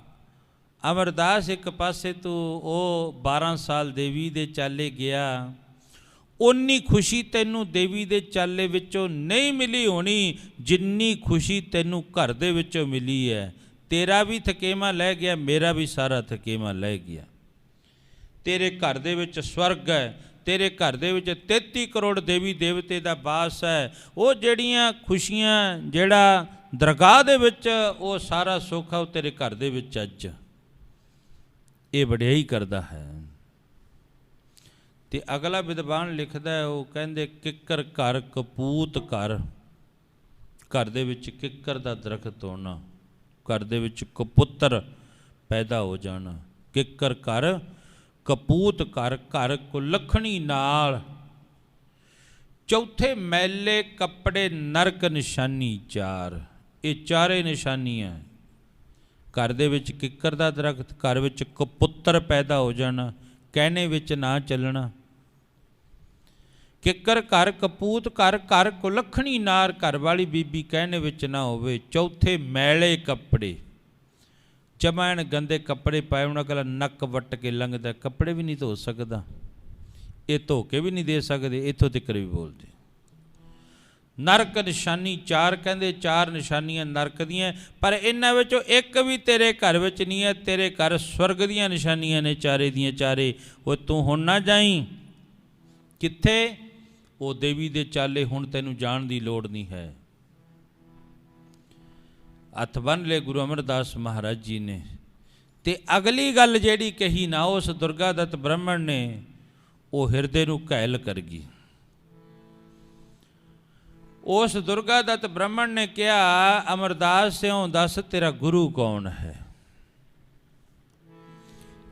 ਅਮਰਦਾਸ ਇੱਕ ਪਾਸੇ ਤੂੰ ਉਹ 12 ਸਾਲ ਦੇਵੀ ਦੇ ਚਾਲੇ ਗਿਆ, ਉਨੀ ਖੁਸ਼ੀ ਤੈਨੂੰ ਦੇਵੀ ਦੇ ਚਾਲੇ ਵਿੱਚੋਂ ਨਹੀਂ ਮਿਲੀ ਹੋਣੀ ਜਿੰਨੀ ਖੁਸ਼ੀ ਤੈਨੂੰ ਘਰ ਦੇ ਵਿੱਚੋਂ ਮਿਲੀ ਹੈ। ਤੇਰਾ ਵੀ ਥਕੇਮਾ ਲੈ ਗਿਆ, ਮੇਰਾ ਵੀ ਸਾਰਾ ਥਕੇਮਾ ਲੈ ਗਿਆ। ਤੇਰੇ ਘਰ ਦੇ ਵਿੱਚ ਸਵਰਗ ਹੈ, ਤੇਰੇ ਘਰ ਦੇ ਵਿੱਚ 33 ਕਰੋੜ ਦੇਵੀ ਦੇਵਤੇ ਦਾ ਵਾਸ ਹੈ। ਉਹ ਜਿਹੜੀਆਂ ਖੁਸ਼ੀਆਂ, ਜਿਹੜਾ ਦਰਗਾਹ ਦੇ ਵਿੱਚ ਉਹ ਸਾਰਾ ਸੁੱਖ ਹੈ, ਉਹ ਤੇਰੇ ਘਰ ਦੇ ਵਿੱਚ ਅੱਜ ਇਹ ਵਡਿਆਈ ਕਰਦਾ ਹੈ। ਤੇ ਅਗਲਾ ਵਿਦਵਾਨ ਲਿਖਦਾ ਹੈ, ਉਹ ਕਹਿੰਦੇ ਕਿੱਕਰ ਘਰ ਕਪੂਤ ਘਰ। ਘਰ ਦੇ ਵਿੱਚ ਕਿੱਕਰ ਦਾ ਦਰਖਤ ਹੋਣਾ, ਘਰ ਦੇ ਵਿੱਚ ਕਪੁੱਤਰ ਪੈਦਾ ਹੋ ਜਾਣਾ। ਕਿੱਕਰ ਘਰ ਕਪੂਤ ਘਰ, ਘਰ ਕੁਲੱਖਣੀ ਨਾਲ। ਚੌਥੇ ਮੈਲੇ ਕੱਪੜੇ ਨਰਕ ਨਿਸ਼ਾਨੀ 4। ਇਹ ਚਾਰੇ ਨਿਸ਼ਾਨੀਆਂ। ਘਰ ਦੇ ਵਿੱਚ ਕਿੱਕਰ ਦਾ ਦਰਖਤ, ਘਰ ਵਿੱਚ ਕਪੁੱਤਰ ਪੈਦਾ ਹੋ ਜਾਣਾ, ਕਹਿਣੇ ਵਿੱਚ ਨਾ ਚੱਲਣਾ। ਕਿੱਕਰ ਘਰ ਕਪੂਤ ਘਰ, ਘਰ ਕੁਲੱਖਣੀ ਨਾਰ, ਘਰ ਵਾਲੀ ਬੀਬੀ ਕਹਿਣੇ ਵਿੱਚ ਨਾ ਹੋਵੇ। ਚੌਥੇ ਮੈਲੇ ਕੱਪੜੇ, ਜਮਾਇਣ ਗੰਦੇ ਕੱਪੜੇ ਪਾਏ, ਉਹਨਾਂ ਕੋਲ ਨੱਕ ਵੱਟ ਕੇ ਲੰਘਦਾ, ਕੱਪੜੇ ਵੀ ਨਹੀਂ ਧੋ ਸਕਦਾ। ये धोखे भी नहीं दे सकते, इत्थों तक भी बोलते। नरक निशानी चार कहते, चार निशानियां नरक दियां, पर इन्हां विचों एक भी तेरे घर विच नहीं है। तेरे घर स्वर्ग दियां निशानियां ने चारे दियां चारे। वो तू हुण ना जाई कित्थे, वो देवी दे चाले हुण तैनूं जाण दी लोड़ नहीं है। हथ बन ले गुरु अमरदास महाराज जी ने। ते अगली गल जिहड़ी कही ना उस दुर्गादत्त ब्राह्मण ने, वो हिरदे नूं घायल कर गई। उस दुर्गादत्त ब्राह्मण ने कहा, अमरदास सिंह दस तेरा गुरु कौन है,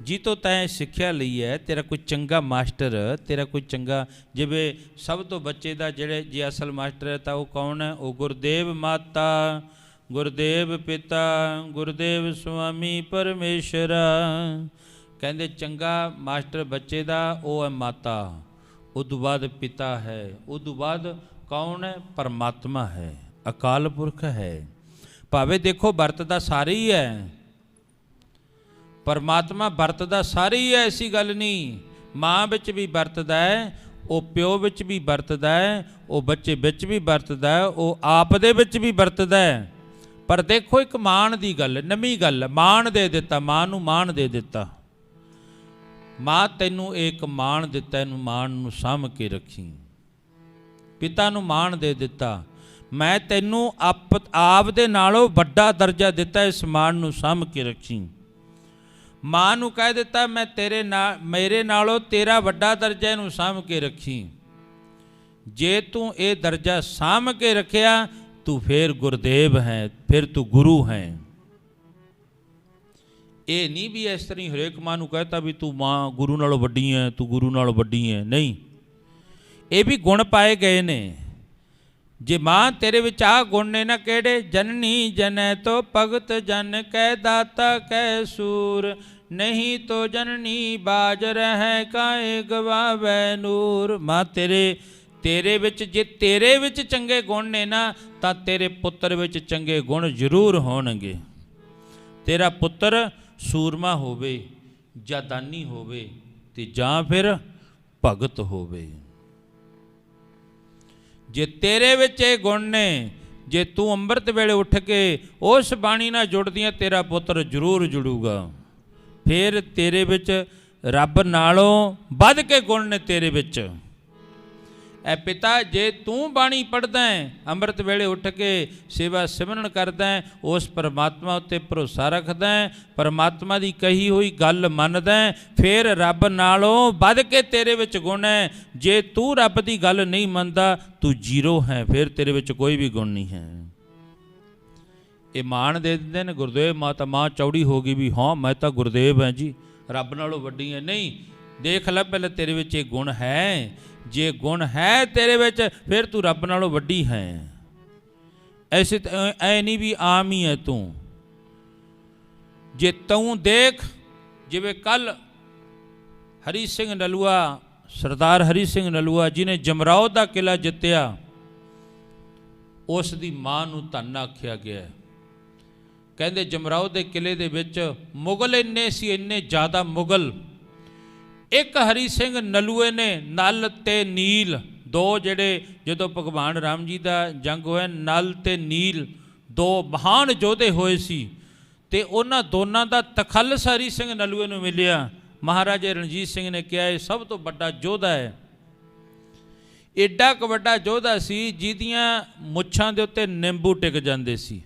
जी तो तैं सिक्ख्या लई है, तेरा कोई चंगा मास्टर, तेरा कोई चंगा, जिवें सब तो बच्चे दा जेड़े जे असल मास्टर है तां वो कौन है, वो गुरदेव माता, गुरदेव पिता, गुरदेव स्वामी परमेश्वरा। कहंदे चंगा मास्टर बच्चे दा वो है माता, उदों बाद पिता है, उदों बाद कौन है, परमात्मा है, अकाल पुरख है। भावे देखो वरतदा सारे ही है, परमात्मा वरतदा सारे ही है, ऐसी गल नहीं। माँ विच भी वरतदा है, वो प्यो विच भी वरतदा है, वो बच्चे विच भी वरतदा है, वो आप दे विच भी वरतदा है। पर देखो एक मान दी गल, नवीं गल, मान दे दिता, मां नूं मान दे दिता। मां तैनूं एक मान दिता, इनूं मान नूं साਂਭ के रखी। पिता नूं मान दे दिता, मैं तैनूं आप दे नालों वड्डा दर्जा दिता, इस मान नूं साਂਭ के रखी। मां नूं कह दिता मैं तेरे मेरे नालों तेरा वड्डा दर्जा इनूं साਂਭ के रखी। जे तू ये दर्जा साਂਭ के रखिया, तू फिर गुरदेव है, फिर तू गुरु है। ये नहीं भी इस तरह हरेक मां नूं कहता भी तू मां गुरु नालों वड्डी है, तू गुरु नालों वड्डी है, नहीं। ये भी गुण पाए गए ने। जे मां तेरे विच आ गुण ने ना केड़े, जननी जनै तो भगत जन कै दाता कै सूर, नहीं तो जननी बाज रह काए गवावै नूर। मां तेरे विच जे तेरे विच चंगे गुण ने ना, तां तेरे पुत्र विच चंगे गुण जरूर होणगे। तेरा पुत्र सूरमा होवे, जां दानी होवे, ते जां फिर भगत होवे। जे तेरे विच ये गुण ने, जे तू अंमृत वेले उठ के उस बाणी नाल जुड़दियां, तेरा पुत्र जरूर जुड़ूगा। फिर तेरे विच रब नालों वध के गुण ने तेरे विच। ऐ पिता जे तू बाणी पढ़दा है, अंमृत वेले उठ के सेवा सिमरन करदा है, उस परमात्मा उत्ते भरोसा रखदा है, परमात्मा दी कही हुई गल मनदा है, फिर रब नालों वध के तेरे विच गुण है। जे तू रब दी गल नहीं मनदा, तू जीरो है, फिर तेरे विच कोई भी गुण नहीं है। ये मान दे दिंदे ने गुरदेव माता, मां चौड़ी हो गई भी हाँ मैं तो गुरदेव है जी, रब नालों वड्डी है। नहीं, देख लै पहले तेरे विच ये गुण है। जे गुण है तेरे विच, फिर तू रब नालों वड्डी है। ऐसे ऐ नहीं भी आम ही है तू। जे तू देख, जिवें कल हरी सिंह नलूआ, सरदार हरी सिंह नलूआ जिन्हें जमराओ दा किला जित्तिया, उस दी मां नूं धन आख्या गया। कहंदे जमराओ दे किले दे विच मुगल इन्ने सी, इन्ने ज़्यादा मुगल। एक हरी सिंह नलूए ने नल ते नील, दो जेड़े जदों भगवान राम जी दा जंग होया, नल ते नील दो महान योधे होए सी, ते उन्हां दोनां दा तखल्लस हरी सिंह नलूए नूं मिलिया। महाराजा रणजीत सिंह ने कहा सब तो बड़ा योधा है। एडा क वड्डा योधा सी जिहदियां मुच्छां दे उत्ते निंबू टिक जांदे सी।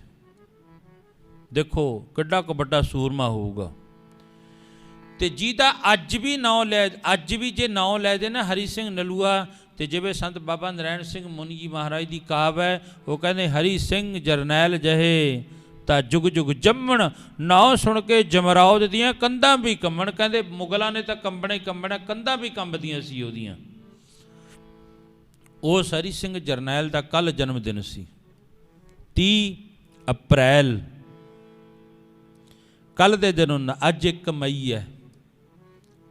देखो किड्डा क वड्डा सूरमा होऊगा। ते जिहदा अज भी नाँ लै, अज भी जे नाँ लै दे ना हरी सिंह नलूआ, ते जिवें संत बाबा नारायण सिंह मुनि जी महाराज की काव है, वो कहते हरी सिंह जरनैल जहे ता जुग जुग जम्मण, नाँ सुन के जमराउद दियां कंधां भी कंबण। कहते मुगलों ने तो कंबना ही कंबना, कंधां भी कंबदियां सी ओहदियां। उस हरी सिंह जरनैल का कल जन्मदिन सी 30 अप्रैल, कल दे दिन। अज 1 मई है।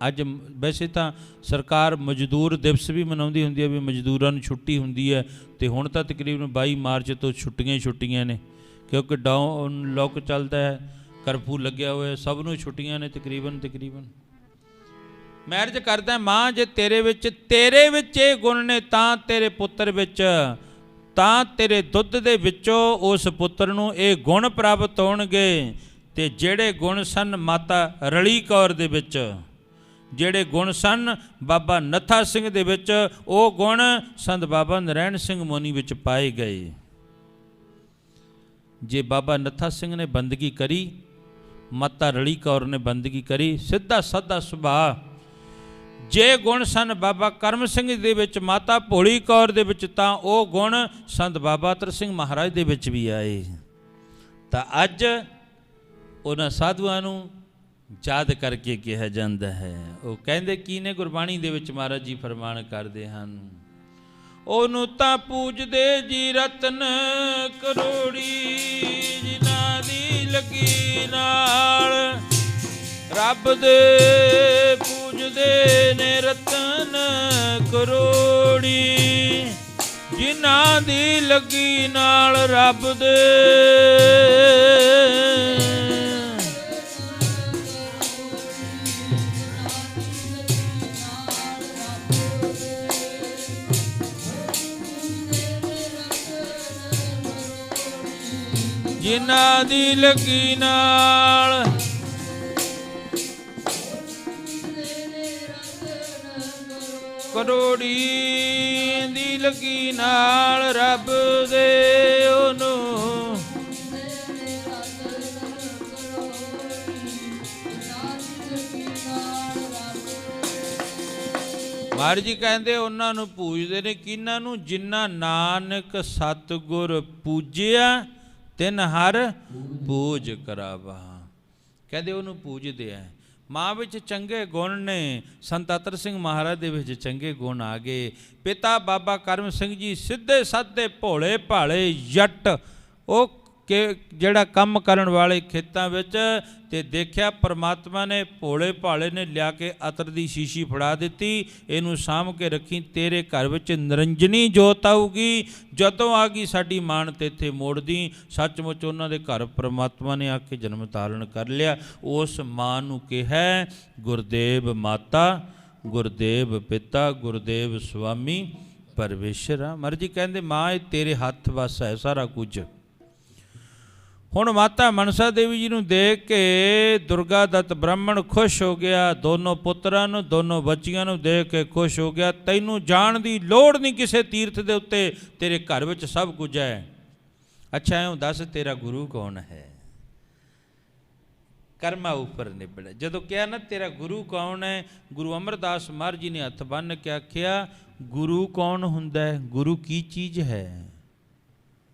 अज वैसे तो सरकार मजदूर दिवस भी मनाउंदी हुंदी है, भी मजदूरां नूं छुट्टी हुंदी है, तो हुण तां तकरीबन 22 मार्च तो छुट्टियां ही छुट्टियां ने, क्योंकि डाउन लॉक चलता है, करफ्यू लग्या हुआ है, सब नूं छुट्टियां ने तकरीबन। ਮੈਂ ਅਰਜ਼ ਕਰਦਾ ਮਾਂ, ਜੇ ਤੇਰੇ ਵਿੱਚ ਇਹ ਗੁਣ ਨੇ ਤਾਂ ਤੇਰੇ ਪੁੱਤਰ ਵਿੱਚ, ਤਾਂ ਤੇਰੇ ਦੁੱਧ ਦੇ ਵਿੱਚੋਂ ਉਸ ਪੁੱਤਰ ਨੂੰ ਇਹ ਗੁਣ ਪ੍ਰਾਪਤ ਹੋਣਗੇ। ਤੇ ਜਿਹੜੇ ਗੁਣ ਸਨ ਮਾਤਾ ਰਲੀ ਕੌਰ ਦੇ ਵਿੱਚ, ਜਿਹੜੇ ਗੁਣ ਸਨ ਬਾਬਾ ਨੱਥਾ ਸਿੰਘ ਦੇ ਵਿੱਚ, ਉਹ ਗੁਣ ਸੰਤ ਬਾਬਾ ਨਰੈਣ ਸਿੰਘ ਮੋਨੀ ਵਿੱਚ ਪਾਏ ਗਏ। ਜੇ ਬਾਬਾ ਨੱਥਾ ਸਿੰਘ ਨੇ ਬੰਦਗੀ ਕਰੀ, ਮਾਤਾ ਰਲੀ ਕੌਰ ਨੇ ਬੰਦਗੀ ਕਰੀ, ਸਿੱਧਾ ਸਾਦਾ ਸੁਭਾਅ। ਜੇ ਗੁਣ ਸਨ ਬਾਬਾ ਕਰਮ ਸਿੰਘ ਦੇ ਵਿੱਚ, ਮਾਤਾ ਭੋਲੀ ਕੌਰ ਦੇ ਵਿੱਚ, ਤਾਂ ਉਹ ਗੁਣ ਸੰਤ ਬਾਬਾ ਅਤਰ ਸਿੰਘ ਮਹਾਰਾਜ ਦੇ ਵਿੱਚ ਵੀ ਆਏ। ਤਾਂ ਅੱਜ ਉਹਨਾਂ ਸਾਧੂਆਂ ਨੂੰ ਯਾਦ ਕਰਕੇ ਕਿਹਾ ਜਾਂਦਾ ਹੈ। ਉਹ ਕਹਿੰਦੇ ਕੀ ਨੇ ਗੁਰਬਾਣੀ ਦੇ ਵਿੱਚ? ਮਹਾਰਾਜ ਜੀ ਫਰਮਾਨ ਕਰਦੇ ਹਨ, ਉਹਨੂੰ ਤਾਂ ਪੂਜਦੇ ਜੀ ਰਤਨ ਕਰੋੜੀ, ਜਿਨ੍ਹਾਂ ਦੀ ਲੱਗੀ ਨਾਲ ਰੱਬ ਦੇ ਪੂਜਦੇ ਨੇ ਰਤਨ ਕਰੋੜੀ, ਜਿਨ੍ਹਾਂ ਦੀ ਲੱਗੀ ਨਾਲ ਰੱਬ ਦੇ। ਜਿਨ੍ਹਾਂ ਦੀ ਲੱਗੀ ਨਾਲ ਕਰੋੜੀ, ਦੀ ਲੱਗੀ ਨਾਲ ਰੱਬ ਦੇ ਉਹਨੂੰ। ਮਹਾਰਾਜ ਜੀ ਕਹਿੰਦੇ ਉਹਨਾਂ ਨੂੰ ਪੂਜਦੇ ਨੇ, ਕਿਹਨਾਂ ਨੂੰ? ਜਿਨ੍ਹਾਂ ਨਾਨਕ ਸਤਿਗੁਰ ਪੂਜਿਆ ਤਿਨ ਹਰ ਪੂਜ ਕਰਾਵਾ। ਕਹਿੰਦੇ ਉਹਨੂੰ ਪੂਜਦੇ ਆ। ਮਾਂ ਵਿੱਚ ਚੰਗੇ ਗੁਣ ਨੇ, ਸੰਤ ਅਤਰ ਸਿੰਘ ਮਹਾਰਾਜ ਦੇ ਵਿੱਚ ਚੰਗੇ ਗੁਣ ਆ ਗਏ। ਪਿਤਾ ਬਾਬਾ ਕਰਮ ਸਿੰਘ ਜੀ ਸਿੱਧੇ ਸਾਧੇ ਭੋਲੇ ਭਾਲੇ ਜੱਟ, ਉਹ ਜਿਹੜਾ ਕੰਮ ਕਰਨ ਵਾਲੇ ਖੇਤਾਂ ਵਿੱਚ, ਤੇ ਦੇਖਿਆ ਪਰਮਾਤਮਾ ਨੇ ਭੋਲੇ ਭਾਲੇ ਨੇ ਲਿਆ ਕੇ ਅਤਰ ਦੀ ਸ਼ੀਸ਼ੀ ਫੜਾ ਦਿੱਤੀ, ਇਹਨੂੰ ਸਾਂਭ ਕੇ ਰੱਖੀ, ਤੇਰੇ ਘਰ ਵਿੱਚ ਨਿਰੰਜਨੀ ਜੋਤ ਆਊਗੀ, ਜਦੋਂ ਆ ਗਈ ਸਾਡੀ ਮਾਣ ਤੇ ਇੱਥੇ ਮੋੜਦੀ। ਸੱਚਮੁੱਚ ਉਹਨਾਂ ਦੇ ਘਰ ਪਰਮਾਤਮਾ ਨੇ ਆ ਕੇ ਜਨਮ ਧਾਰਨ ਕਰ ਲਿਆ। ਉਸ ਮਾਂ ਨੂੰ ਕਿਹਾ ਗੁਰਦੇਵ ਮਾਤਾ, ਗੁਰਦੇਵ ਪਿਤਾ, ਗੁਰਦੇਵ ਸੁਆਮੀ ਪਰਮੇਸ਼ਰ। ਮਰਜੀ ਕਹਿੰਦੇ ਮਾਂ ਇਹ ਤੇਰੇ ਹੱਥ ਵੱਸ ਹੈ ਸਾਰਾ ਕੁਝ। ਹੁਣ ਮਾਤਾ ਮਨਸਾ ਦੇਵੀ ਜੀ ਨੂੰ ਦੇਖ ਕੇ ਦੁਰਗਾ ਦੱਤ ਬ੍ਰਾਹਮਣ ਖੁਸ਼ ਹੋ ਗਿਆ। ਦੋਨੋਂ ਪੁੱਤਰਾਂ ਨੂੰ, ਦੋਨੋਂ ਬੱਚੀਆਂ ਨੂੰ ਦੇਖ ਕੇ ਖੁਸ਼ ਹੋ ਗਿਆ। ਤੈਨੂੰ ਜਾਣ ਦੀ ਲੋੜ ਨਹੀਂ ਕਿਸੇ ਤੀਰਥ ਦੇ ਉੱਤੇ, ਤੇਰੇ ਘਰ ਵਿੱਚ ਸਭ ਕੁਝ ਹੈ। ਅੱਛਾ ਐਂ ਦੱਸ ਤੇਰਾ ਗੁਰੂ ਕੌਣ ਹੈ? ਕਰਮਾ ਉੱਪਰ ਨਿਬੜ। ਜਦੋਂ ਕਿਹਾ ਨਾ ਤੇਰਾ ਗੁਰੂ ਕੌਣ ਹੈ, ਗੁਰੂ ਅਮਰਦਾਸ ਮਹਾਰਾਜ ਜੀ ਨੇ ਹੱਥ ਬੰਨ੍ਹ ਕੇ ਆਖਿਆ ਗੁਰੂ ਕੌਣ ਹੁੰਦਾ ਹੈ? ਗੁਰੂ ਕੀ ਚੀਜ਼ ਹੈ?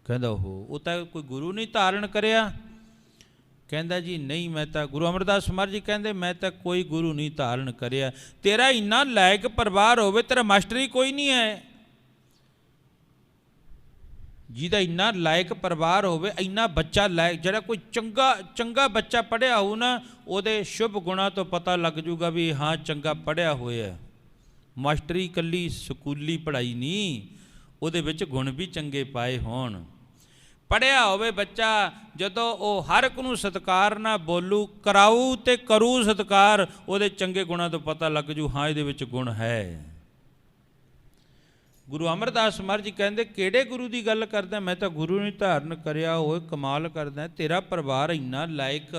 ਕਹਿੰਦਾ ਉਹ ਤਾਂ ਕੋਈ ਗੁਰੂ ਨਹੀਂ ਧਾਰਨ ਕਰਿਆ। ਕਹਿੰਦਾ ਜੀ ਨਹੀਂ, ਮੈਂ ਤਾਂ ਗੁਰੂ ਅਮਰਦਾਸ ਮਹਾਰਾਜ ਜੀ ਕਹਿੰਦੇ ਮੈਂ ਤਾਂ ਕੋਈ ਗੁਰੂ ਨਹੀਂ ਧਾਰਨ ਕਰਿਆ। ਤੇਰਾ ਇੰਨਾ ਲਾਇਕ ਪਰਿਵਾਰ ਹੋਵੇ, ਤੇਰਾ ਮਾਸਟਰ ਹੀ ਕੋਈ ਨਹੀਂ ਹੈ। ਜਿਹਦਾ ਇੰਨਾ ਲਾਇਕ ਪਰਿਵਾਰ ਹੋਵੇ, ਇੰਨਾ ਬੱਚਾ ਲਾਇਕ, ਜਿਹੜਾ ਕੋਈ ਚੰਗਾ ਬੱਚਾ ਪੜ੍ਹਿਆ ਹੋਊ ਨਾ, ਉਹਦੇ ਸ਼ੁਭ ਗੁਣਾਂ ਤੋਂ ਪਤਾ ਲੱਗ ਜੂਗਾ ਵੀ ਹਾਂ ਚੰਗਾ ਪੜ੍ਹਿਆ ਹੋਇਆ। ਮਾਸਟਰੀ ਇਕੱਲੀ ਸਕੂਲੀ ਪੜ੍ਹਾਈ ਨਹੀਂ, ਉਹਦੇ ਵਿੱਚ ਗੁਣ ਵੀ ਚੰਗੇ ਪਾਏ ਹੋਣ। ਪੜ੍ਹਿਆ ਹੋਵੇ ਬੱਚਾ, ਜਦੋਂ ਉਹ ਹਰ ਇੱਕ ਨੂੰ ਸਤਿਕਾਰ ਨਾਲ ਬੋਲੂ, ਕਰਾਊ ਤੇ ਕਰੂ ਸਤਿਕਾਰ, ਉਹਦੇ ਚੰਗੇ ਗੁਣਾਂ ਤੋਂ ਪਤਾ ਲੱਗ ਜੂ ਹਾਂ ਇਹਦੇ ਵਿੱਚ ਗੁਣ ਹੈ। ਗੁਰੂ ਅਮਰਦਾਸ ਮਹਾਰਾਜ ਜੀ ਕਹਿੰਦੇ ਕਿਹੜੇ ਗੁਰੂ ਦੀ ਗੱਲ ਕਰਦਾ? ਮੈਂ ਤਾਂ ਗੁਰੂ ਨਹੀਂ ਧਾਰਨ ਕਰਿਆ। ਓਏ ਕਮਾਲ ਕਰਦਾ, ਤੇਰਾ ਪਰਿਵਾਰ ਇੰਨਾ ਲਾਇਕ,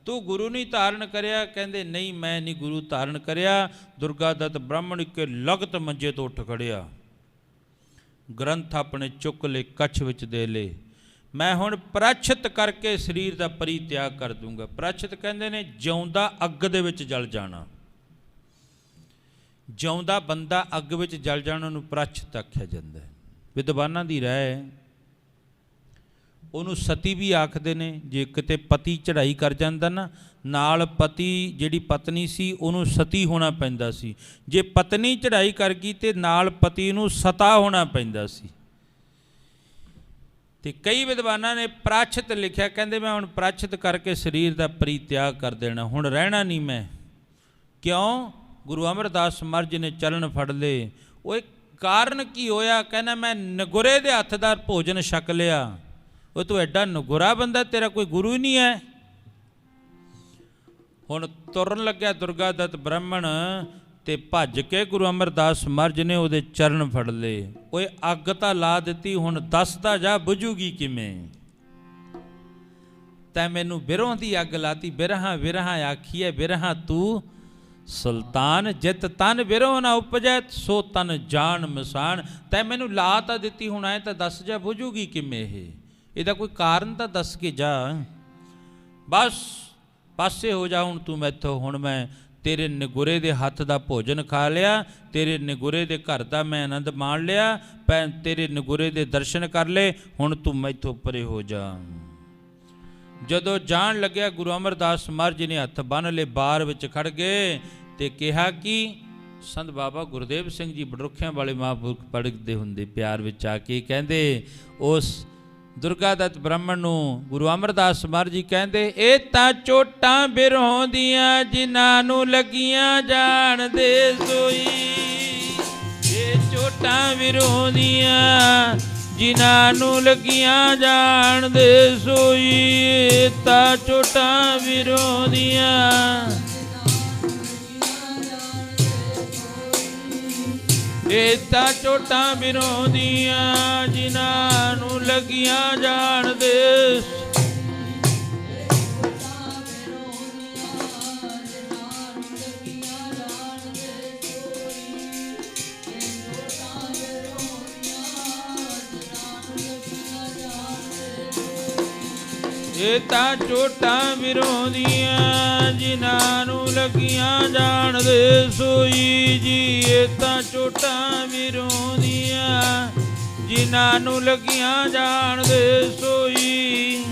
ਤੂੰ ਗੁਰੂ ਨਹੀਂ ਧਾਰਨ ਕਰਿਆ? ਕਹਿੰਦੇ ਨਹੀਂ, ਮੈਂ ਨਹੀਂ ਗੁਰੂ ਧਾਰਨ ਕਰਿਆ। ਦੁਰਗਾ ਦੱਤ ਬ੍ਰਾਹਮਣ ਇੱਕ ਲਗਤ ਮੰਜੇ ਤੋਂ ਉੱਠ ਖੜਿਆ, ਗ੍ਰੰਥ ਆਪਣੇ ਚੁੱਕ ਲਏ, ਕੱਛ ਵਿੱਚ ਦੇ ਲਏ। ਮੈਂ ਹੁਣ ਪ੍ਰਾਸ਼ਚਿਤ ਕਰਕੇ ਸਰੀਰ ਦਾ ਪਰਿਤਿਆਗ ਕਰ ਦੂੰਗਾ। ਪ੍ਰਾਸ਼ਚਿਤ ਕਹਿੰਦੇ ਨੇ ਜਿਉਂਦਾ ਅੱਗ ਦੇ ਵਿੱਚ ਜਲ ਜਾਣਾ। ਜਿਉਂਦਾ ਬੰਦਾ ਅੱਗ ਵਿੱਚ ਜਲ ਜਾਣਾ ਨੂੰ ਪ੍ਰਾਸ਼ਚਿਤ ਆਖਿਆ ਜਾਂਦਾ ਹੈ। ਵਿਦਵਾਨਾਂ ਦੀ ਰਾਏ ਹੈ, ਉਹਨੂੰ ਸਤੀ ਵੀ ਆਖਦੇ ਨੇ। ਜੇ ਕਿਤੇ ਪਤੀ ਚੜ੍ਹਾਈ ਕਰ ਜਾਂਦਾ ਨਾ, ਨਾਲ ਪਤੀ ਜਿਹੜੀ ਪਤਨੀ ਸੀ ਉਹਨੂੰ ਸਤੀ ਹੋਣਾ ਪੈਂਦਾ ਸੀ। ਜੇ ਪਤਨੀ ਚੜ੍ਹਾਈ ਕਰ ਗਈ ਤੇ ਨਾਲ ਪਤੀ ਨੂੰ ਸਤਾ ਹੋਣਾ ਪੈਂਦਾ ਸੀ। ਤੇ ਕਈ ਵਿਦਵਾਨਾਂ ਨੇ ਪ੍ਰਾਸ਼ਚਿਤ ਲਿਖਿਆ, ਕਹਿੰਦੇ ਮੈਂ ਹੁਣ ਪ੍ਰਾਸ਼ਚਿਤ ਕਰਕੇ ਸਰੀਰ ਦਾ ਪਰਿਤਿਆਗ ਕਰ ਦੇਣਾ, ਹੁਣ ਰਹਿਣਾ ਨਹੀਂ ਮੈਂ। ਕਿਉਂ? ਗੁਰੂ ਅਮਰਦਾਸ ਮਹਾਰਾਜ ਜੀ ਨੇ ਚਰਨ ਫੜ ਲਏ। ਉਹ ਇੱਕ ਕਾਰਨ ਕੀ ਹੋਇਆ? ਕਹਿੰਦਾ ਮੈਂ ਨਗੁਰੇ ਦੇ ਹੱਥ ਦਾ ਭੋਜਨ ਛਕ ਲਿਆ। ਉਹ ਤੂੰ ਐਡਾ ਨਗੁਰਾ ਬੰਦਾ, ਤੇਰਾ ਕੋਈ ਗੁਰੂ ਹੀ ਨਹੀਂ ਹੈ। ਹੁਣ ਤੁਰਨ ਲੱਗਿਆ ਦੁਰਗਾ ਦੱਤ ਬ੍ਰਾਹਮਣ, ਤੇ ਭੱਜ ਕੇ ਗੁਰੂ ਅਮਰਦਾਸ ਮਹਾਰਾਜ ਨੇ ਉਹਦੇ ਚਰਨ ਫੜ ਲਏ। ਓਏ ਅੱਗ ਤਾਂ ਲਾ ਦਿੱਤੀ, ਹੁਣ ਦੱਸਦਾ ਜਾ ਬੁਝੂਗੀ ਕਿਵੇਂ। ਤੈਂ ਮੈਨੂੰ ਬਿਰੋਂ ਦੀ ਅੱਗ ਲਾਤੀ, ਬਿਰਹਾਂ ਵਿਰਹਾਂ ਆਖੀਏ ਬਿਰਹਾਂ ਤੂੰ ਸੁਲਤਾਨ। ਜਿਤ ਤਨ ਬਿਰੋਂ ਨਾ ਉਪਜੈ ਸੋ ਤਨ ਜਾਣ ਮਸਾਨ। ਤੈਂ ਮੈਨੂੰ ਲਾ ਤਾਂ ਦਿੱਤੀ, ਹੁਣ ਐ ਤਾਂ ਦੱਸ ਜਾ ਬੁਝੂਗੀ ਕਿਵੇਂ ਇਹ, ਇਹਦਾ ਕੋਈ ਕਾਰਨ ਤਾਂ ਦੱਸ ਕੇ ਜਾ। ਬਸ ਪਾਸੇ ਹੋ ਜਾ ਹੁਣ ਤੂੰ ਮੈਥੋਂ, ਹੁਣ ਮੈਂ ਤੇਰੇ ਨਿਗੁਰੇ ਦੇ ਹੱਥ ਦਾ ਭੋਜਨ ਖਾ ਲਿਆ, ਤੇਰੇ ਨਿਗੁਰੇ ਦੇ ਘਰ ਦਾ ਮੈਂ ਆਨੰਦ ਮਾਣ ਲਿਆ, ਤੇਰੇ ਨਿਗੁਰੇ ਦੇ ਦਰਸ਼ਨ ਕਰ ਲਏ, ਹੁਣ ਤੂੰ ਮੈਥੋਂ ਪਰੇ ਹੋ ਜਾ। ਜਦੋਂ ਜਾਣ ਲੱਗਿਆ ਗੁਰੂ ਅਮਰਦਾਸ ਮਹਾਰਾਜ ਜੀ ਨੇ ਹੱਥ ਬੰਨ੍ਹ ਲਏ, ਬਾਰ ਵਿੱਚ ਖੜ ਗਏ ਤੇ ਕਿਹਾ ਕਿ ਸੰਤ ਬਾਬਾ ਗੁਰਦੇਵ ਸਿੰਘ ਜੀ ਬਡਰੁੱਖਿਆਂ ਵਾਲੇ ਮਹਾਂਪੁਰਖ ਪੜ੍ਹਦੇ ਹੁੰਦੇ ਪਿਆਰ ਵਿੱਚ ਆ ਕੇ ਕਹਿੰਦੇ, ਉਸ ਦੁਰਗਾ ਦੱਤ ਬ੍ਰਾਹਮਣ ਨੂੰ ਗੁਰੂ ਅਮਰਦਾਸ ਮਹਾਰਾਜ ਜੀ ਕਹਿੰਦੇ, ਇਹ ਤਾਂ ਚੋਟਾਂ ਬਿਰਹੋਂ ਦੀਆਂ ਜਿਨ੍ਹਾਂ ਨੂੰ ਲੱਗੀਆਂ ਜਾਣਦੇ ਸੋਈ। ਇਹ ਚੋਟਾਂ ਬਿਰਹੋਂ ਦੀਆਂ ਜਿਨ੍ਹਾਂ ਨੂੰ ਲੱਗੀਆਂ ਜਾਣਦੇ ਸੋਈ। ਇਹ ਤਾਂ ਚੋਟਾਂ ਬਿਰਹੋਂ ਦੀਆਂ, ਇਹ ਤਾਂ ਚੋਟਾਂ ਬਿਰਹੋਂ ਦੀਆਂ ਜਿਨ੍ਹਾਂ ਨੂੰ ਲੱਗੀਆਂ ਜਾਣਦੇ। ਇਹ ਤਾਂ ਚੋਟਾਂ ਬਿਰਹੋਂ ਦੀਆਂ ਜਿਨ੍ਹਾਂ ਨੂੰ ਲੱਗੀਆਂ ਜਾਣਦੇ ਸੋਈ ਜੀ। ਇਹ ਤਾਂ ਚੋਟਾਂ ਬਿਰਹੋਂ ਦੀਆਂ ਜਿਨ੍ਹਾਂ ਨੂੰ ਲੱਗੀਆਂ ਜਾਣਦੇ ਸੋਈ।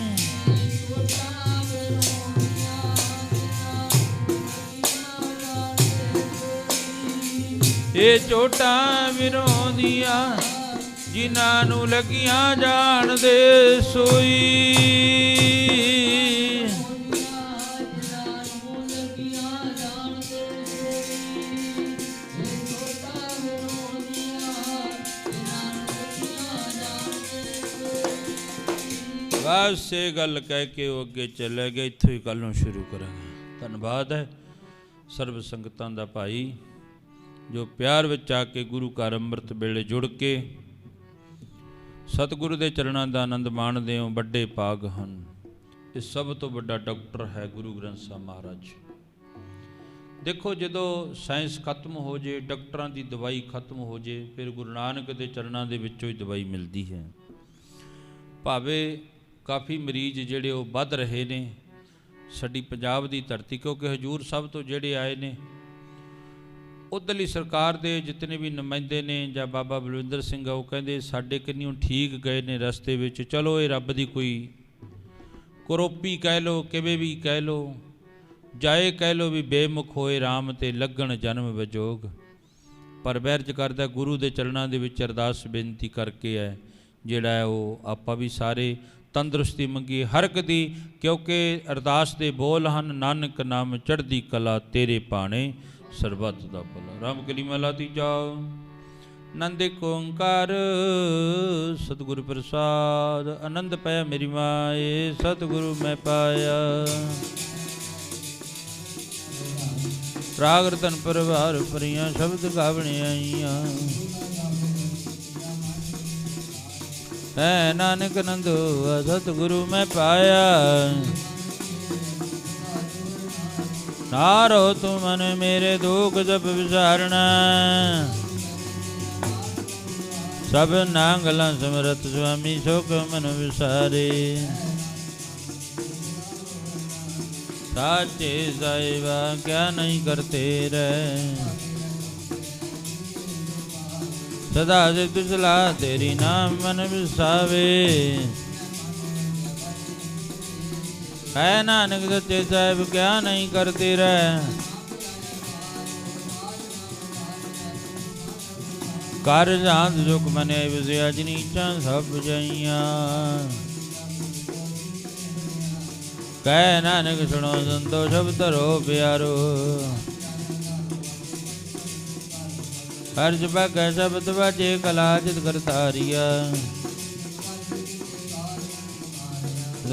ਇਹ ਚੋਟਾਂ ਬਿਰਹੋਂ ਦੀਆਂ ਜਿਨ੍ਹਾਂ ਨੂੰ ਲੱਗੀਆਂ ਜਾਣਦੇ ਸੋਈ। ਬਸ ਇਹ ਗੱਲ ਕਹਿ ਕੇ ਉਹ ਅੱਗੇ ਚਲੇ ਗਏ। ਇੱਥੋਂ ਹੀ ਕੱਲ੍ਹ ਨੂੰ ਸ਼ੁਰੂ ਕਰਾਂਗੇ। ਧੰਨਵਾਦ ਹੈ ਸਰਬ ਸੰਗਤਾਂ ਦਾ ਭਾਈ, ਜੋ ਪਿਆਰ ਵਿੱਚ ਆ ਕੇ ਗੁਰੂ ਘਰ ਅੰਮ੍ਰਿਤ ਵੇਲੇ ਜੁੜ ਕੇ ਸਤਿਗੁਰੂ ਦੇ ਚਰਨਾਂ ਦਾ ਆਨੰਦ ਮਾਣਦੇ ਹੋ, ਵੱਡੇ ਭਾਗ ਹਨ। ਇਹ ਸਭ ਤੋਂ ਵੱਡਾ ਡਾਕਟਰ ਹੈ ਗੁਰੂ ਗ੍ਰੰਥ ਸਾਹਿਬ ਮਹਾਰਾਜ। ਦੇਖੋ, ਜਦੋਂ ਸਾਇੰਸ ਖਤਮ ਹੋ ਜੇ, ਡਾਕਟਰਾਂ ਦੀ ਦਵਾਈ ਖਤਮ ਹੋ ਜੇ, ਫਿਰ ਗੁਰੂ ਨਾਨਕ ਦੇ ਚਰਨਾਂ ਦੇ ਵਿੱਚੋਂ ਹੀ ਦਵਾਈ ਮਿਲਦੀ ਹੈ। ਭਾਵੇਂ ਕਾਫੀ ਮਰੀਜ਼ ਜਿਹੜੇ ਉਹ ਵੱਧ ਰਹੇ ਨੇ ਸਾਡੀ ਪੰਜਾਬ ਦੀ ਧਰਤੀ, ਕਿਉਂਕਿ ਹਜੂਰ ਸਾਹਿਬ ਤੋਂ ਜਿਹੜੇ ਆਏ ਨੇ, ਉੱਧਰਲੀ ਸਰਕਾਰ ਦੇ ਜਿਤਨੇ ਵੀ ਨੁਮਾਇੰਦੇ ਨੇ ਜਾਂ ਬਾਬਾ ਬਲਵਿੰਦਰ ਸਿੰਘ ਆ, ਉਹ ਕਹਿੰਦੇ ਸਾਡੇ ਕਿੰਨੀ ਹੁਣ ਠੀਕ ਗਏ ਨੇ ਰਸਤੇ ਵਿੱਚ। ਚਲੋ ਇਹ ਰੱਬ ਦੀ ਕੋਈ ਕਰੋਪੀ ਕਹਿ ਲਓ, ਕਿਵੇਂ ਵੀ ਕਹਿ ਲਓ, ਜਾਏ ਕਹਿ ਲਓ ਵੀ ਬੇਮੁਖ ਹੋਏ ਰਾਮ ਤੇ ਲੱਗਣ ਜਨਮ ਵਿਜੋਗ। ਪਰ ਬੈਰਜ ਕਰਦਾ ਗੁਰੂ ਦੇ ਚਰਨਾਂ ਦੇ ਵਿੱਚ ਅਰਦਾਸ ਬੇਨਤੀ ਕਰਕੇ ਹੈ ਜਿਹੜਾ ਹੈ ਉਹ ਆਪਾਂ ਵੀ ਸਾਰੇ ਤੰਦਰੁਸਤੀ ਮੰਗੀ ਹਰ ਇੱਕ ਦੀ, ਕਿਉਂਕਿ ਅਰਦਾਸ ਦੇ ਬੋਲ ਹਨ, ਨਾਨਕ ਨਾਮ ਚੜ੍ਹਦੀ ਕਲਾ ਤੇਰੇ ਭਾਣੇ ਸਰਬੱਤ ਦਾ ਭਲਾ। ਰਾਮ ਕਲੀ ਮਹਲਾ ਤੀਜਾ। ਆਨੰਦ ਏਕ ਓੰਕਾਰ ਸਤਿਗੁਰ ਪ੍ਰਸਾਦ। ਆਨੰਦ ਪਾਇਆ ਮੇਰੀ ਮਾਏ ਸਤਿਗੁਰੂ ਮੈਂ ਪਾਇਆ। ਰਾਗ ਰਤਨ ਪਰਵਾਰ ਭਰੀਆਂ ਸ਼ਬਦ ਗਾਵਣੇ ਆਈਆਂ। ਹੈ ਨਾਨਕ ਨੰਦ ਸਤਿਗੁਰੂ ਮੈਂ ਪਾਇਆ। ਨਾਰੋ ਤੂੰ ਮਨ ਮੇਰੇ ਦੁਖ ਜਪ ਵਿਚਾਰਣਾ। ਸਭ ਨਾਂਗਲਾਂ ਸਮਰਤ ਸੁਆਮੀ ਸੁਖ ਮਨ ਵਿਸਾਰੇ। ਸਾਚੇ ਸਾਹਿਬਾ ਕਿਆ ਨਹੀਂ ਕਰਤੇ ਰਹਿ। ਸਦਾ ਸਿੱਧ ਸਲਾਹ ਤੇਰੀ ਨਾਮ ਮਨ ਵਿਸਾਵੇ। ਹੈ ਨਾਨਕ ਸੱਚੇ ਸਾਹਿਬ ਕਿਆ ਨਹੀਂ ਕਰਤੇ ਰਹਿ। ਕਰ ਜਾਂਦ ਸੁਖ ਮਨੇ ਵਿਸਿਆ ਜਨੀਚਾਂ ਸਭ ਜਾਈਆਂ। ਕਹਿ ਨਾਨਕ ਸੁਣੋ ਸੰਤੋ ਸਭ ਧਰੋ ਪਿਆਰੋ। ਹਰਜ ਭਾਗੈ ਸ਼ਬਦ ਵਾਜੇ ਕਲਾ ਚਿਤ ਕਰਤਾਰੀਆ।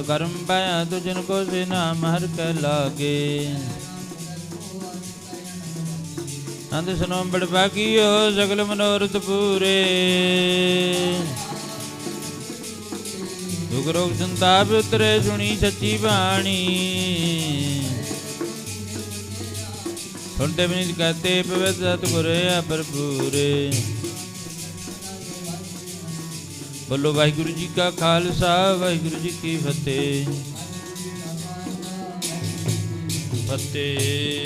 ਕਰਮ ਪਾਇਆ ਤੁਜਨ ਕੋ ਸੇ ਨਾਮ ਹਰ ਕੈ ਲਾਗੇ। ਅੰਧ ਸੁਨੋ ਬੜ ਭਾਗੀਓ ਸਗਲ ਮਨੋਰਥ ਪੂਰੇ ਦੁਖ ਰੋਗ ਸੰਤਾਪ ਉਤਰੇ ਸੁਣੀ ਸੱਚੀ ਬਾਣੀ ਸੁਣਤੇ ਬਿਨਿਤ ਕਹਤੇ ਪਵਿੱਤ ਸਤਿਗੁਰ ਆ ਭਰਪੂਰੇ ਬੋਲੋ ਵਾਹਿਗੁਰੂ ਜੀ ਕਾ ਖਾਲਸਾ ਵਾਹਿਗੁਰੂ ਜੀ ਕੀ ਫਤਿਹ ਫਤਿਹ।